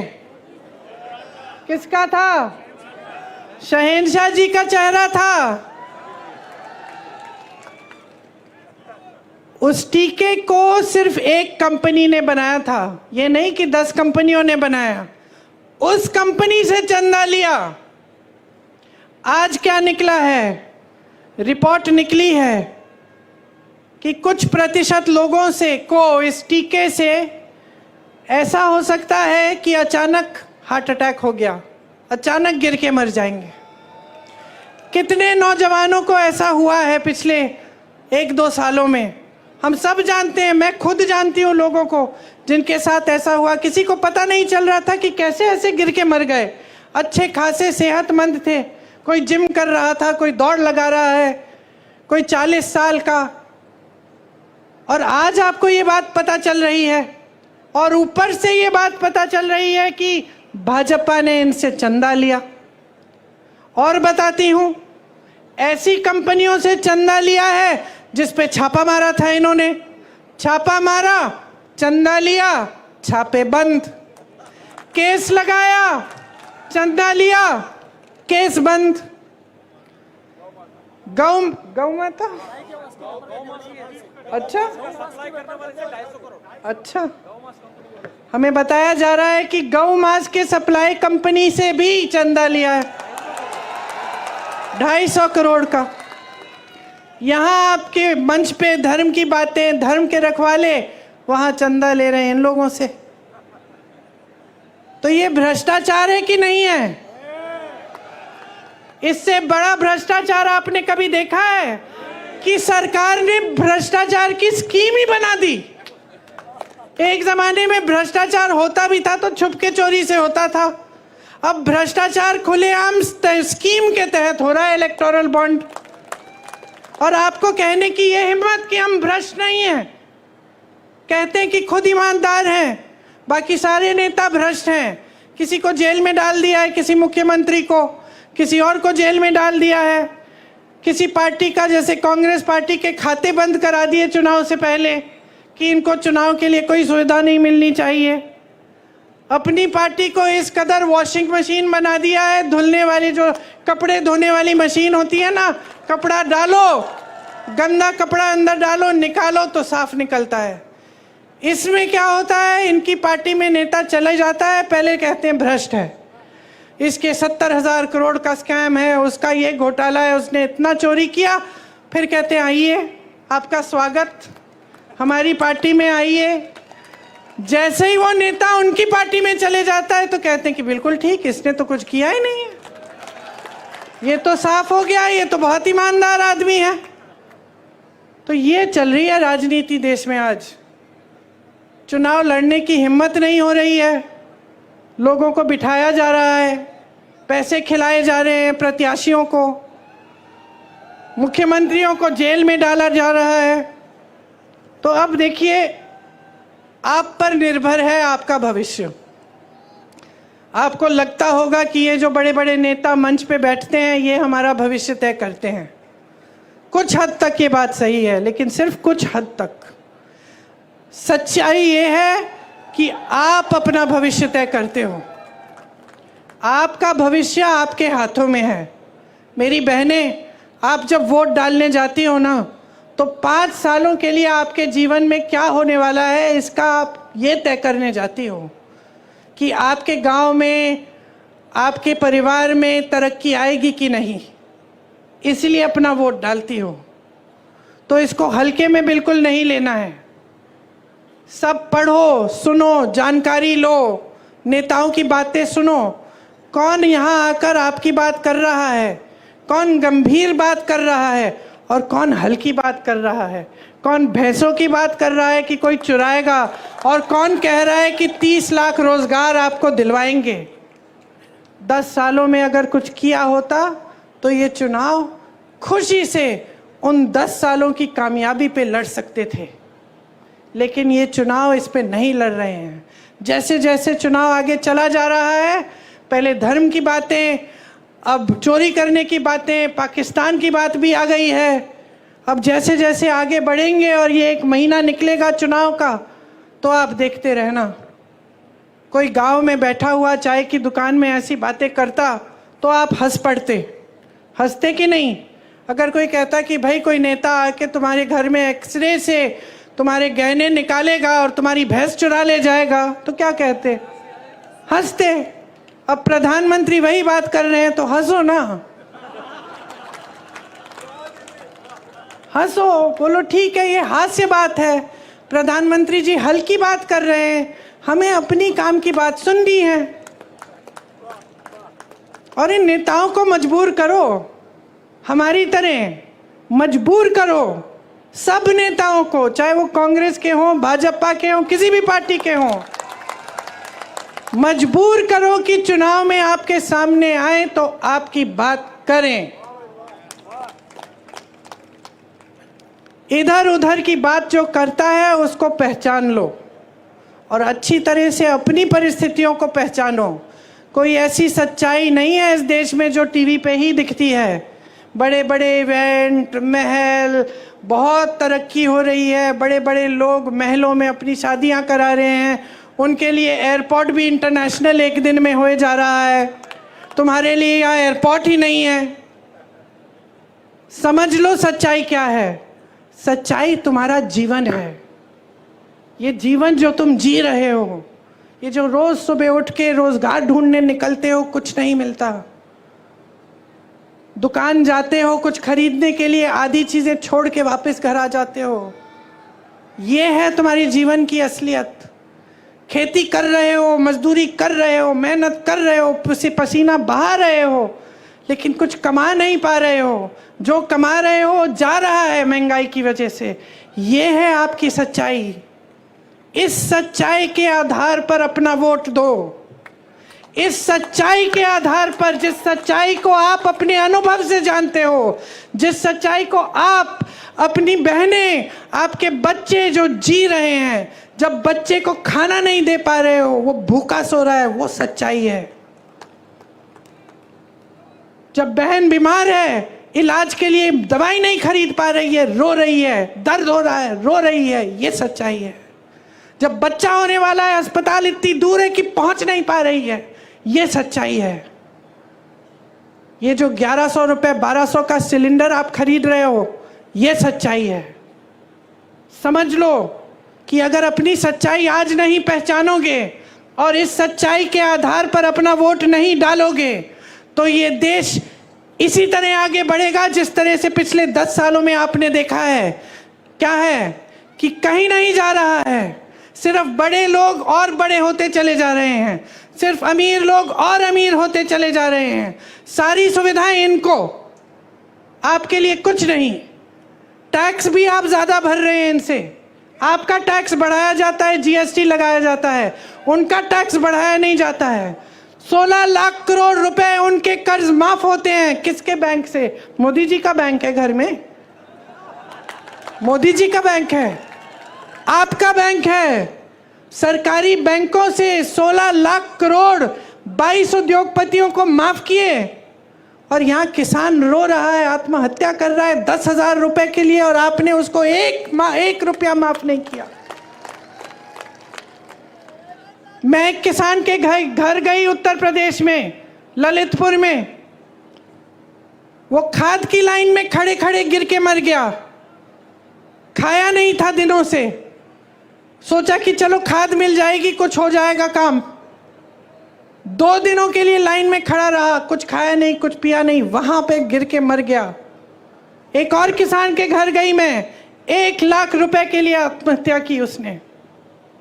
किसका था? शहंशाह जी का चेहरा था। उस टीके को सिर्फ एक कंपनी ने बनाया था, ये नहीं कि 10 कंपनियों ने बनाया, उस कंपनी से चंदा लिया। आज क्या निकला है? रिपोर्ट निकली है कि कुछ प्रतिशत लोगों से को इस टीके से ऐसा हो सकता है कि अचानक हार्ट अटैक हो गया, अचानक गिर के मर जाएंगे। कितने नौजवानों को ऐसा हुआ है पिछले 1-2 सालों में, हम सब जानते हैं, मैं खुद जानती हूँ लोगों को जिनके साथ ऐसा हुआ। किसी को पता नहीं चल रहा था कि कैसे ऐसे गिर के मर गए, अच्छे खासे सेहतमंद थे, कोई जिम कर रहा था, कोई दौड़ लगा रहा है, कोई 40 साल का, और आज आपको ये बात पता चल रही है, और ऊपर से ये बात पता चल रही है कि भाजपा ने इनसे चंदा लिया। और बताती हूं, ऐसी कंपनियों से चंदा लिया है जिस पे छापा मारा था इन्होंने, छापा मारा, चंदा लिया, छापे बंद, केस लगाया, चंदा लिया, केस बंद। गौ माता, अच्छा, हमें बताया जा रहा है कि गौ मांस के सप्लाई कंपनी से भी चंदा लिया है 250 करोड़ का। यहाँ आपके मंच पे धर्म की बातें, धर्म के रखवाले वहां चंदा ले रहे हैं इन लोगों से। तो ये भ्रष्टाचार है कि नहीं है? इससे बड़ा भ्रष्टाचार आपने कभी देखा है कि सरकार ने भ्रष्टाचार की स्कीम ही बना दी? एक जमाने में भ्रष्टाचार होता भी था तो छुपके चोरी से होता था, अब भ्रष्टाचार खुलेआम स्कीम के तहत हो रहा है, इलेक्टोरल बॉन्ड। और आपको कहने की ये हिम्मत कि हम भ्रष्ट नहीं हैं, कहते हैं कि खुद ईमानदार हैं, बाकी सारे नेता भ्रष्ट हैं। किसी को जेल में डाल दिया है, किसी मुख्यमंत्री को, किसी और को जेल में डाल दिया है, किसी पार्टी का, जैसे कांग्रेस पार्टी के खाते बंद करा दिए चुनाव से पहले कि इनको चुनाव के लिए कोई सुविधा नहीं मिलनी चाहिए। अपनी पार्टी को इस कदर वॉशिंग मशीन बना दिया है, धुलने वाली, जो कपड़े धोने वाली मशीन होती है ना, कपड़ा डालो, गंदा कपड़ा अंदर डालो, निकालो तो साफ निकलता है। इसमें क्या होता है, इनकी पार्टी में नेता चले जाता है, पहले कहते हैं भ्रष्ट है, इसके 70,000 करोड़ का स्कैम है, उसका ये घोटाला है, उसने इतना चोरी किया, फिर कहते हैं आइए आपका स्वागत, हमारी पार्टी में आइए। जैसे ही वो नेता उनकी पार्टी में चले जाता है तो कहते हैं कि बिल्कुल ठीक, इसने तो कुछ किया ही नहीं है, ये तो साफ हो गया, ये तो बहुत ईमानदार आदमी है। तो ये चल रही है राजनीति देश में आज। चुनाव लड़ने की हिम्मत नहीं हो रही है, लोगों को बिठाया जा रहा है, पैसे खिलाए जा रहे हैं प्रत्याशियों को, मुख्यमंत्रियों को जेल में डाला जा रहा है। तो अब देखिए, आप पर निर्भर है आपका भविष्य। आपको लगता होगा कि ये जो बड़े बड़े नेता मंच पे बैठते हैं ये हमारा भविष्य तय करते हैं। कुछ हद तक ये बात सही है, लेकिन सिर्फ कुछ हद तक। सच्चाई ये है कि आप अपना भविष्य तय करते हो, आपका भविष्य आपके हाथों में है। मेरी बहनें, आप जब वोट डालने जाती हो ना, तो 5 सालों के लिए आपके जीवन में क्या होने वाला है इसका आप ये तय करने जाती हो कि आपके गांव में, आपके परिवार में तरक्की आएगी कि नहीं, इसलिए अपना वोट डालती हो। तो इसको हल्के में बिल्कुल नहीं लेना है। सब पढ़ो, सुनो, जानकारी लो, नेताओं की बातें सुनो। कौन यहाँ आकर आपकी बात कर रहा है, कौन गंभीर बात कर रहा है और कौन हल्की बात कर रहा है, कौन भैंसों की बात कर रहा है कि कोई चुराएगा और कौन कह रहा है कि 30 लाख रोजगार आपको दिलवाएंगे। 10 सालों में अगर कुछ किया होता तो ये चुनाव खुशी से उन 10 सालों की कामयाबी पे लड़ सकते थे, लेकिन ये चुनाव इस पे नहीं लड़ रहे हैं। जैसे जैसे चुनाव आगे चला जा रहा है, पहले धर्म की बातें, अब चोरी करने की बातें, पाकिस्तान की बात भी आ गई है। अब जैसे जैसे आगे बढ़ेंगे और ये 1 महीना निकलेगा चुनाव का, तो आप देखते रहना। कोई गांव में बैठा हुआ चाय की दुकान में ऐसी बातें करता तो आप हंस पड़ते, हंसते कि नहीं? अगर कोई कहता कि भाई कोई नेता आके तुम्हारे घर में एक्सरे से तुम्हारे गहने निकालेगा और तुम्हारी भैंस चुरा ले जाएगा, तो क्या कहते? हंसते। अब प्रधानमंत्री वही बात कर रहे हैं तो हंसो ना, हंसो, बोलो ठीक है ये हास्य बात है, प्रधानमंत्री जी हल्की बात कर रहे हैं, हमें अपनी काम की बात सुननी है। और इन नेताओं को मजबूर करो, हमारी तरह मजबूर करो सब नेताओं को, चाहे वो कांग्रेस के हों, भाजपा के हों, किसी भी पार्टी के हों, मजबूर करो कि चुनाव में आपके सामने आए तो आपकी बात करें। इधर उधर की बात जो करता है उसको पहचान लो और अच्छी तरह से अपनी परिस्थितियों को पहचानो। कोई ऐसी सच्चाई नहीं है इस देश में जो टीवी पे ही दिखती है। बड़े बड़े इवेंट, महल, बहुत तरक्की हो रही है, बड़े बड़े लोग महलों में अपनी शादियां करा रहे हैं, उनके लिए एयरपोर्ट भी इंटरनेशनल एक दिन में होए जा रहा है। तुम्हारे लिए यहाँ एयरपोर्ट ही नहीं है। समझ लो सच्चाई क्या है। सच्चाई तुम्हारा जीवन है। ये जीवन जो तुम जी रहे हो, ये जो रोज सुबह उठ के रोजगार ढूंढने निकलते हो, कुछ नहीं मिलता। दुकान जाते हो कुछ खरीदने के लिए, आधी चीजें छोड़ के वापस घर आ जाते हो। ये है तुम्हारी जीवन की असलियत। खेती कर रहे हो, मजदूरी कर रहे हो, मेहनत कर रहे हो, पसीना बहा रहे हो, लेकिन कुछ कमा नहीं पा रहे हो। जो कमा रहे हो जा रहा है महंगाई की वजह से। ये है आपकी सच्चाई। इस सच्चाई के आधार पर अपना वोट दो। इस सच्चाई के आधार पर, जिस सच्चाई को आप अपने अनुभव से जानते हो, जिस सच्चाई को आप, अपनी बहनें, आपके बच्चे जो जी रहे हैं, जब बच्चे को खाना नहीं दे पा रहे हो, वो भूखा सो रहा है, वो सच्चाई है। जब बहन बीमार है, इलाज के लिए दवाई नहीं खरीद पा रही है, रो रही है, दर्द हो रहा है, रो रही है, ये सच्चाई है। जब बच्चा होने वाला है, अस्पताल इतनी दूर है कि पहुंच नहीं पा रही है, ये सच्चाई है। ये जो 1100 रुपए 1200 का सिलेंडर आप खरीद रहे हो, ये सच्चाई है। समझ लो कि अगर अपनी सच्चाई आज नहीं पहचानोगे और इस सच्चाई के आधार पर अपना वोट नहीं डालोगे, तो ये देश इसी तरह आगे बढ़ेगा जिस तरह से पिछले 10 सालों में आपने देखा है। क्या है कि कहीं नहीं जा रहा है। सिर्फ बड़े लोग और बड़े होते चले जा रहे हैं, सिर्फ अमीर लोग और अमीर होते चले जा रहे हैं। सारी सुविधाएं इनको, आपके लिए कुछ नहीं। टैक्स भी आप ज्यादा भर रहे हैं इनसे। आपका टैक्स बढ़ाया जाता है, जीएसटी लगाया जाता है, उनका टैक्स बढ़ाया नहीं जाता है। 16 लाख करोड़ रुपए उनके कर्ज माफ होते हैं। किसके बैंक से? मोदी जी का बैंक है घर में, मोदी जी का बैंक है, आपका बैंक है। सरकारी बैंकों से 16 लाख करोड़ 22 उद्योगपतियों को माफ किए, और यहाँ किसान रो रहा है, आत्महत्या कर रहा है 10,000 रुपए के लिए, और आपने उसको 1 रुपया माफ नहीं किया। मैं एक किसान के घर गई उत्तर प्रदेश में, ललितपुर में। वो खाद की लाइन में खड़े खड़े गिर के मर गया। खाया नहीं था दिनों से, सोचा कि चलो खाद मिल जाएगी, कुछ हो जाएगा काम। 2 दिनों के लिए लाइन में खड़ा रहा, कुछ खाया नहीं, कुछ पिया नहीं, वहां पे गिर के मर गया। एक और किसान के घर गई मैं, 1 लाख रुपए के लिए आत्महत्या की उसने।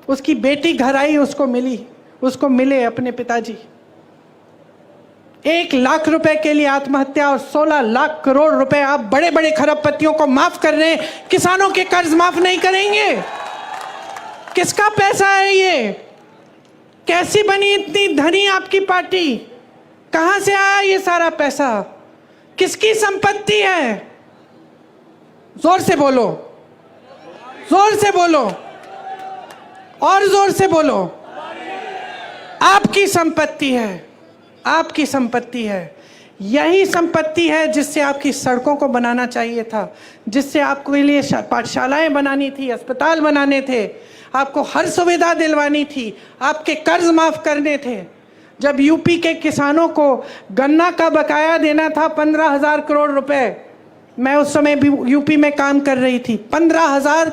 उसकी बेटी घर आई, उसको मिले अपने पिताजी। 1 लाख रुपए के लिए आत्महत्या और 16 लाख करोड़ रुपए आप बड़े बड़े खरबपतियों को माफ कर रहे हैं, किसानों के कर्ज माफ नहीं करेंगे। किसका पैसा है ये? कैसी बनी इतनी धनी आपकी पार्टी? कहां से आया ये सारा पैसा? किसकी संपत्ति है? जोर से बोलो, जोर से बोलो, और जोर से बोलो। आपकी संपत्ति है, आपकी संपत्ति है। यही संपत्ति है जिससे आपकी सड़कों को बनाना चाहिए था, जिससे आपके लिए पाठशालाएं बनानी थी, अस्पताल बनाने थे, आपको हर सुविधा दिलवानी थी, आपके कर्ज माफ करने थे। जब यूपी के किसानों को गन्ना का बकाया देना था 15,000 करोड़ रुपए, मैं उस समय भी यूपी में काम कर रही थी, 15,000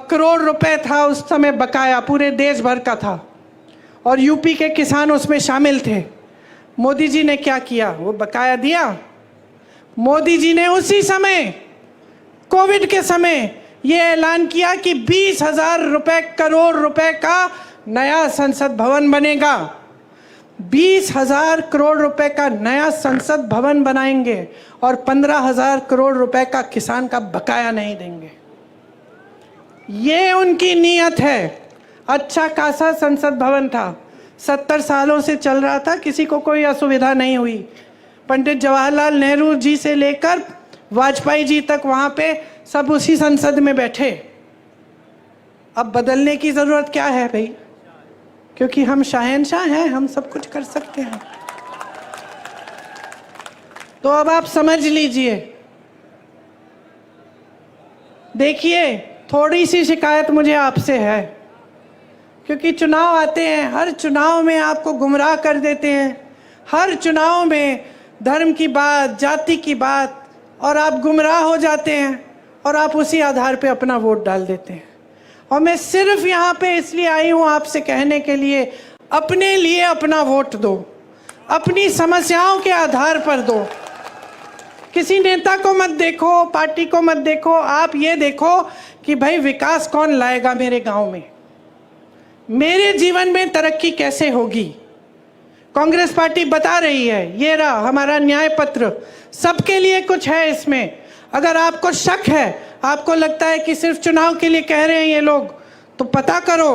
करोड़ रुपए था उस समय बकाया, पूरे देश भर का था, और यूपी के किसान उसमें शामिल थे। मोदी जी ने क्या किया? वो बकाया दिया। मोदी जी ने उसी समय, कोविड के समय, ये ऐलान किया कि 20,000 करोड़ रुपए का नया संसद भवन बनेगा। 20,000 करोड़ रुपए का नया संसद भवन बनाएंगे और 15,000 करोड़ रुपए का किसान का बकाया नहीं देंगे। ये उनकी नीयत है। अच्छा खासा संसद भवन था, 70 सालों से चल रहा था, किसी को कोई असुविधा नहीं हुई। पंडित जवाहरलाल नेहरू जी से लेकर वाजपेयी जी तक वहाँ पे सब उसी संसद में बैठे। अब बदलने की ज़रूरत क्या है भाई? क्योंकि हम शहंशाह हैं, हम सब कुछ कर सकते हैं। तो अब आप समझ लीजिए। देखिए, थोड़ी सी शिकायत मुझे आपसे है, क्योंकि चुनाव आते हैं, हर चुनाव में आपको गुमराह कर देते हैं, हर चुनाव में धर्म की बात, जाति की बात, और आप गुमराह हो जाते हैं और आप उसी आधार पे अपना वोट डाल देते हैं। और मैं सिर्फ यहाँ पे इसलिए आई हूँ आपसे कहने के लिए, अपने लिए अपना वोट दो, अपनी समस्याओं के आधार पर दो। किसी नेता को मत देखो, पार्टी को मत देखो, आप ये देखो कि भाई विकास कौन लाएगा मेरे गांव में, मेरे जीवन में तरक्की कैसे होगी। कांग्रेस पार्टी बता रही है, ये रहा हमारा न्याय पत्र, सबके लिए कुछ है इसमें। अगर आपको शक है, आपको लगता है कि सिर्फ चुनाव के लिए कह रहे हैं ये लोग, तो पता करो,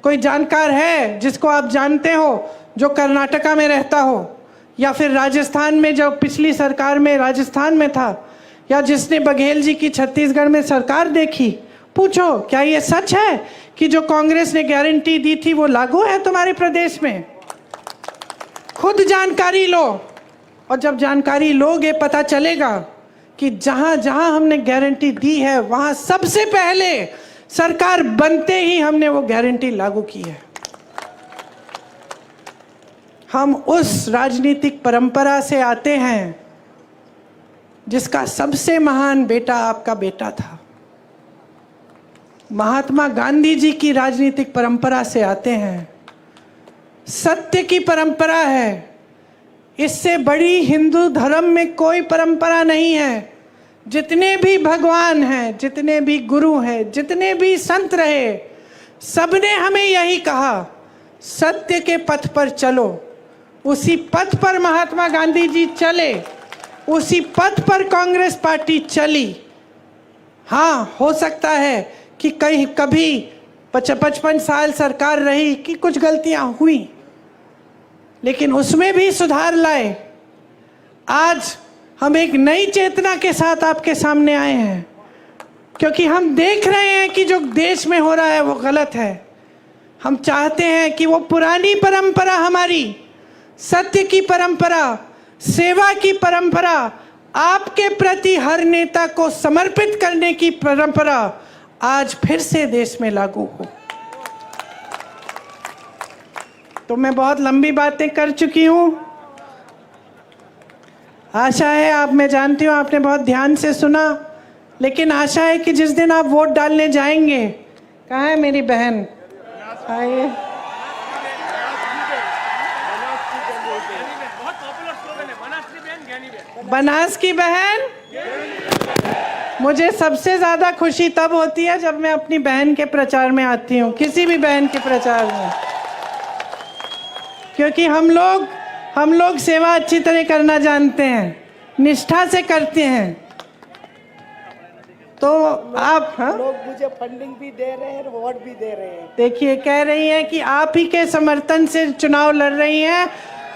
कोई जानकार है जिसको आप जानते हो, जो कर्नाटका में रहता हो, या फिर राजस्थान में, जो पिछली सरकार में राजस्थान में था, या जिसने बघेल जी की छत्तीसगढ़ में सरकार देखी, पूछो क्या ये सच है कि जो कांग्रेस ने गारंटी दी थी वो लागू है तुम्हारे प्रदेश में? खुद जानकारी लो, और जब जानकारी लोगे पता चलेगा कि जहां जहां हमने गारंटी दी है वहां सबसे पहले सरकार बनते ही हमने वो गारंटी लागू की है। हम उस राजनीतिक परंपरा से आते हैं जिसका सबसे महान बेटा आपका बेटा था। महात्मा गांधी जी की राजनीतिक परंपरा से आते हैं। सत्य की परंपरा है, इससे बड़ी हिंदू धर्म में कोई परंपरा नहीं है। जितने भी भगवान हैं, जितने भी गुरु हैं, जितने भी संत रहे, सबने हमें यही कहा, सत्य के पथ पर चलो। उसी पथ पर महात्मा गांधी जी चले, उसी पथ पर कांग्रेस पार्टी चली। हाँ, हो सकता है कि कभी 55 साल सरकार रही कि कुछ गलतियां हुई, लेकिन उसमें भी सुधार लाए। आज हम एक नई चेतना के साथ आपके सामने आए हैं, क्योंकि हम देख रहे हैं कि जो देश में हो रहा है वो गलत है। हम चाहते हैं कि वो पुरानी परंपरा, हमारी सत्य की परंपरा, सेवा की परंपरा, आपके प्रति हर नेता को समर्पित करने की परंपरा आज फिर से देश में लागू हो। तो मैं बहुत लंबी बातें कर चुकी हूँ। आशा है आप, मैं जानती हूँ आपने बहुत ध्यान से सुना। लेकिन आशा है कि जिस दिन आप वोट डालने जाएंगे, कहाँ है मेरी बहन, आइए, बनास की बहन। मुझे सबसे ज्यादा खुशी तब होती है जब मैं अपनी बहन के प्रचार में आती हूँ, किसी भी बहन के प्रचार में, क्योंकि हम लोग सेवा अच्छी तरह करना जानते हैं, निष्ठा से करते हैं। तो आप, हाँ, लोग मुझे फंडिंग भी दे रहे हैं, वोट भी दे रहे हैं। देखिए, कह रही हैं कि आप ही के समर्थन से चुनाव लड़ रही हैं,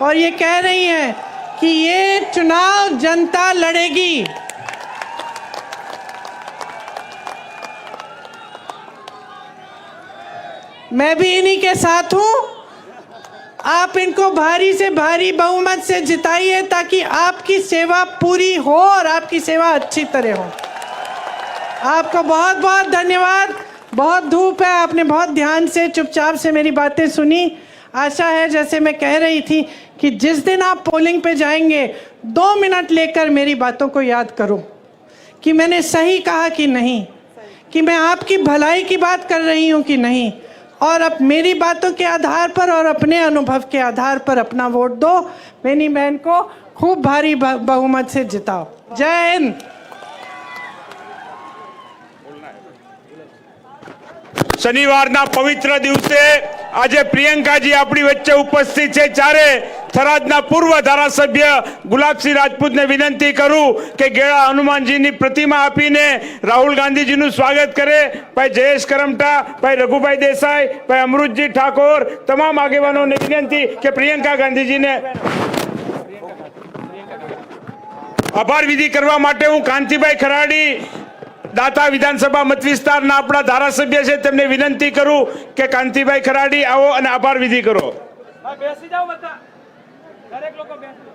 और ये कह रही हैं कि ये चुनाव जनता लड़ेगी। मैं भी इन्हीं के साथ हूं। आप इनको भारी से भारी बहुमत से जिताइए ताकि आपकी सेवा पूरी हो और आपकी सेवा अच्छी तरह हो। आपको बहुत बहुत धन्यवाद। बहुत धूप है, आपने बहुत ध्यान से चुपचाप से मेरी बातें सुनी। आशा है, जैसे मैं कह रही थी, कि जिस दिन आप पोलिंग पे जाएंगे 2 मिनट लेकर मेरी बातों को याद करो कि मैंने सही कहा कि नहीं, कि मैं आपकी भलाई की बात कर रही हूँ कि नहीं, और अब मेरी बातों के आधार पर और अपने अनुभव के आधार पर अपना वोट दो। मेरी बहन को खूब भारी बहुमत से जिताओ। जय हिंद। શનિવારના પવિત્ર દિવસે આજે પ્રિયંકાજી આપણી વચ્ચે ઉપસ્થિત છે, ત્યારે થરાદના પૂર્વ ધારાસભ્ય ગુલાબસિંહ રાજપૂતને વિનંતી કરું કે ગેળા હનુમાનજીની પ્રતિમા આપીને રાહુલ ગાંધીજીનું સ્વાગત કરે। ભાઈ જયેશ કરમટા, ભાઈ રઘુભાઈ દેસાઈ, ભાઈ અમૃતજી ઠાકોર, તમામ આગેવાનોને વિનંતી કે પ્રિયંકા ગાંધીજીને આભાર વિધિ કરવા માટે હું કાંતિભાઈ ખરાડી, દાતા વિધાનસભા મત વિસ્તારના આપણા ધારાસભ્ય છે, તેમને વિનંતી કરું કે કાંતિભાઈ ખરાડી આવો અને આભાર વિધિ કરો। બેસી જાઓ બધા, દરેક લોકો બેસો।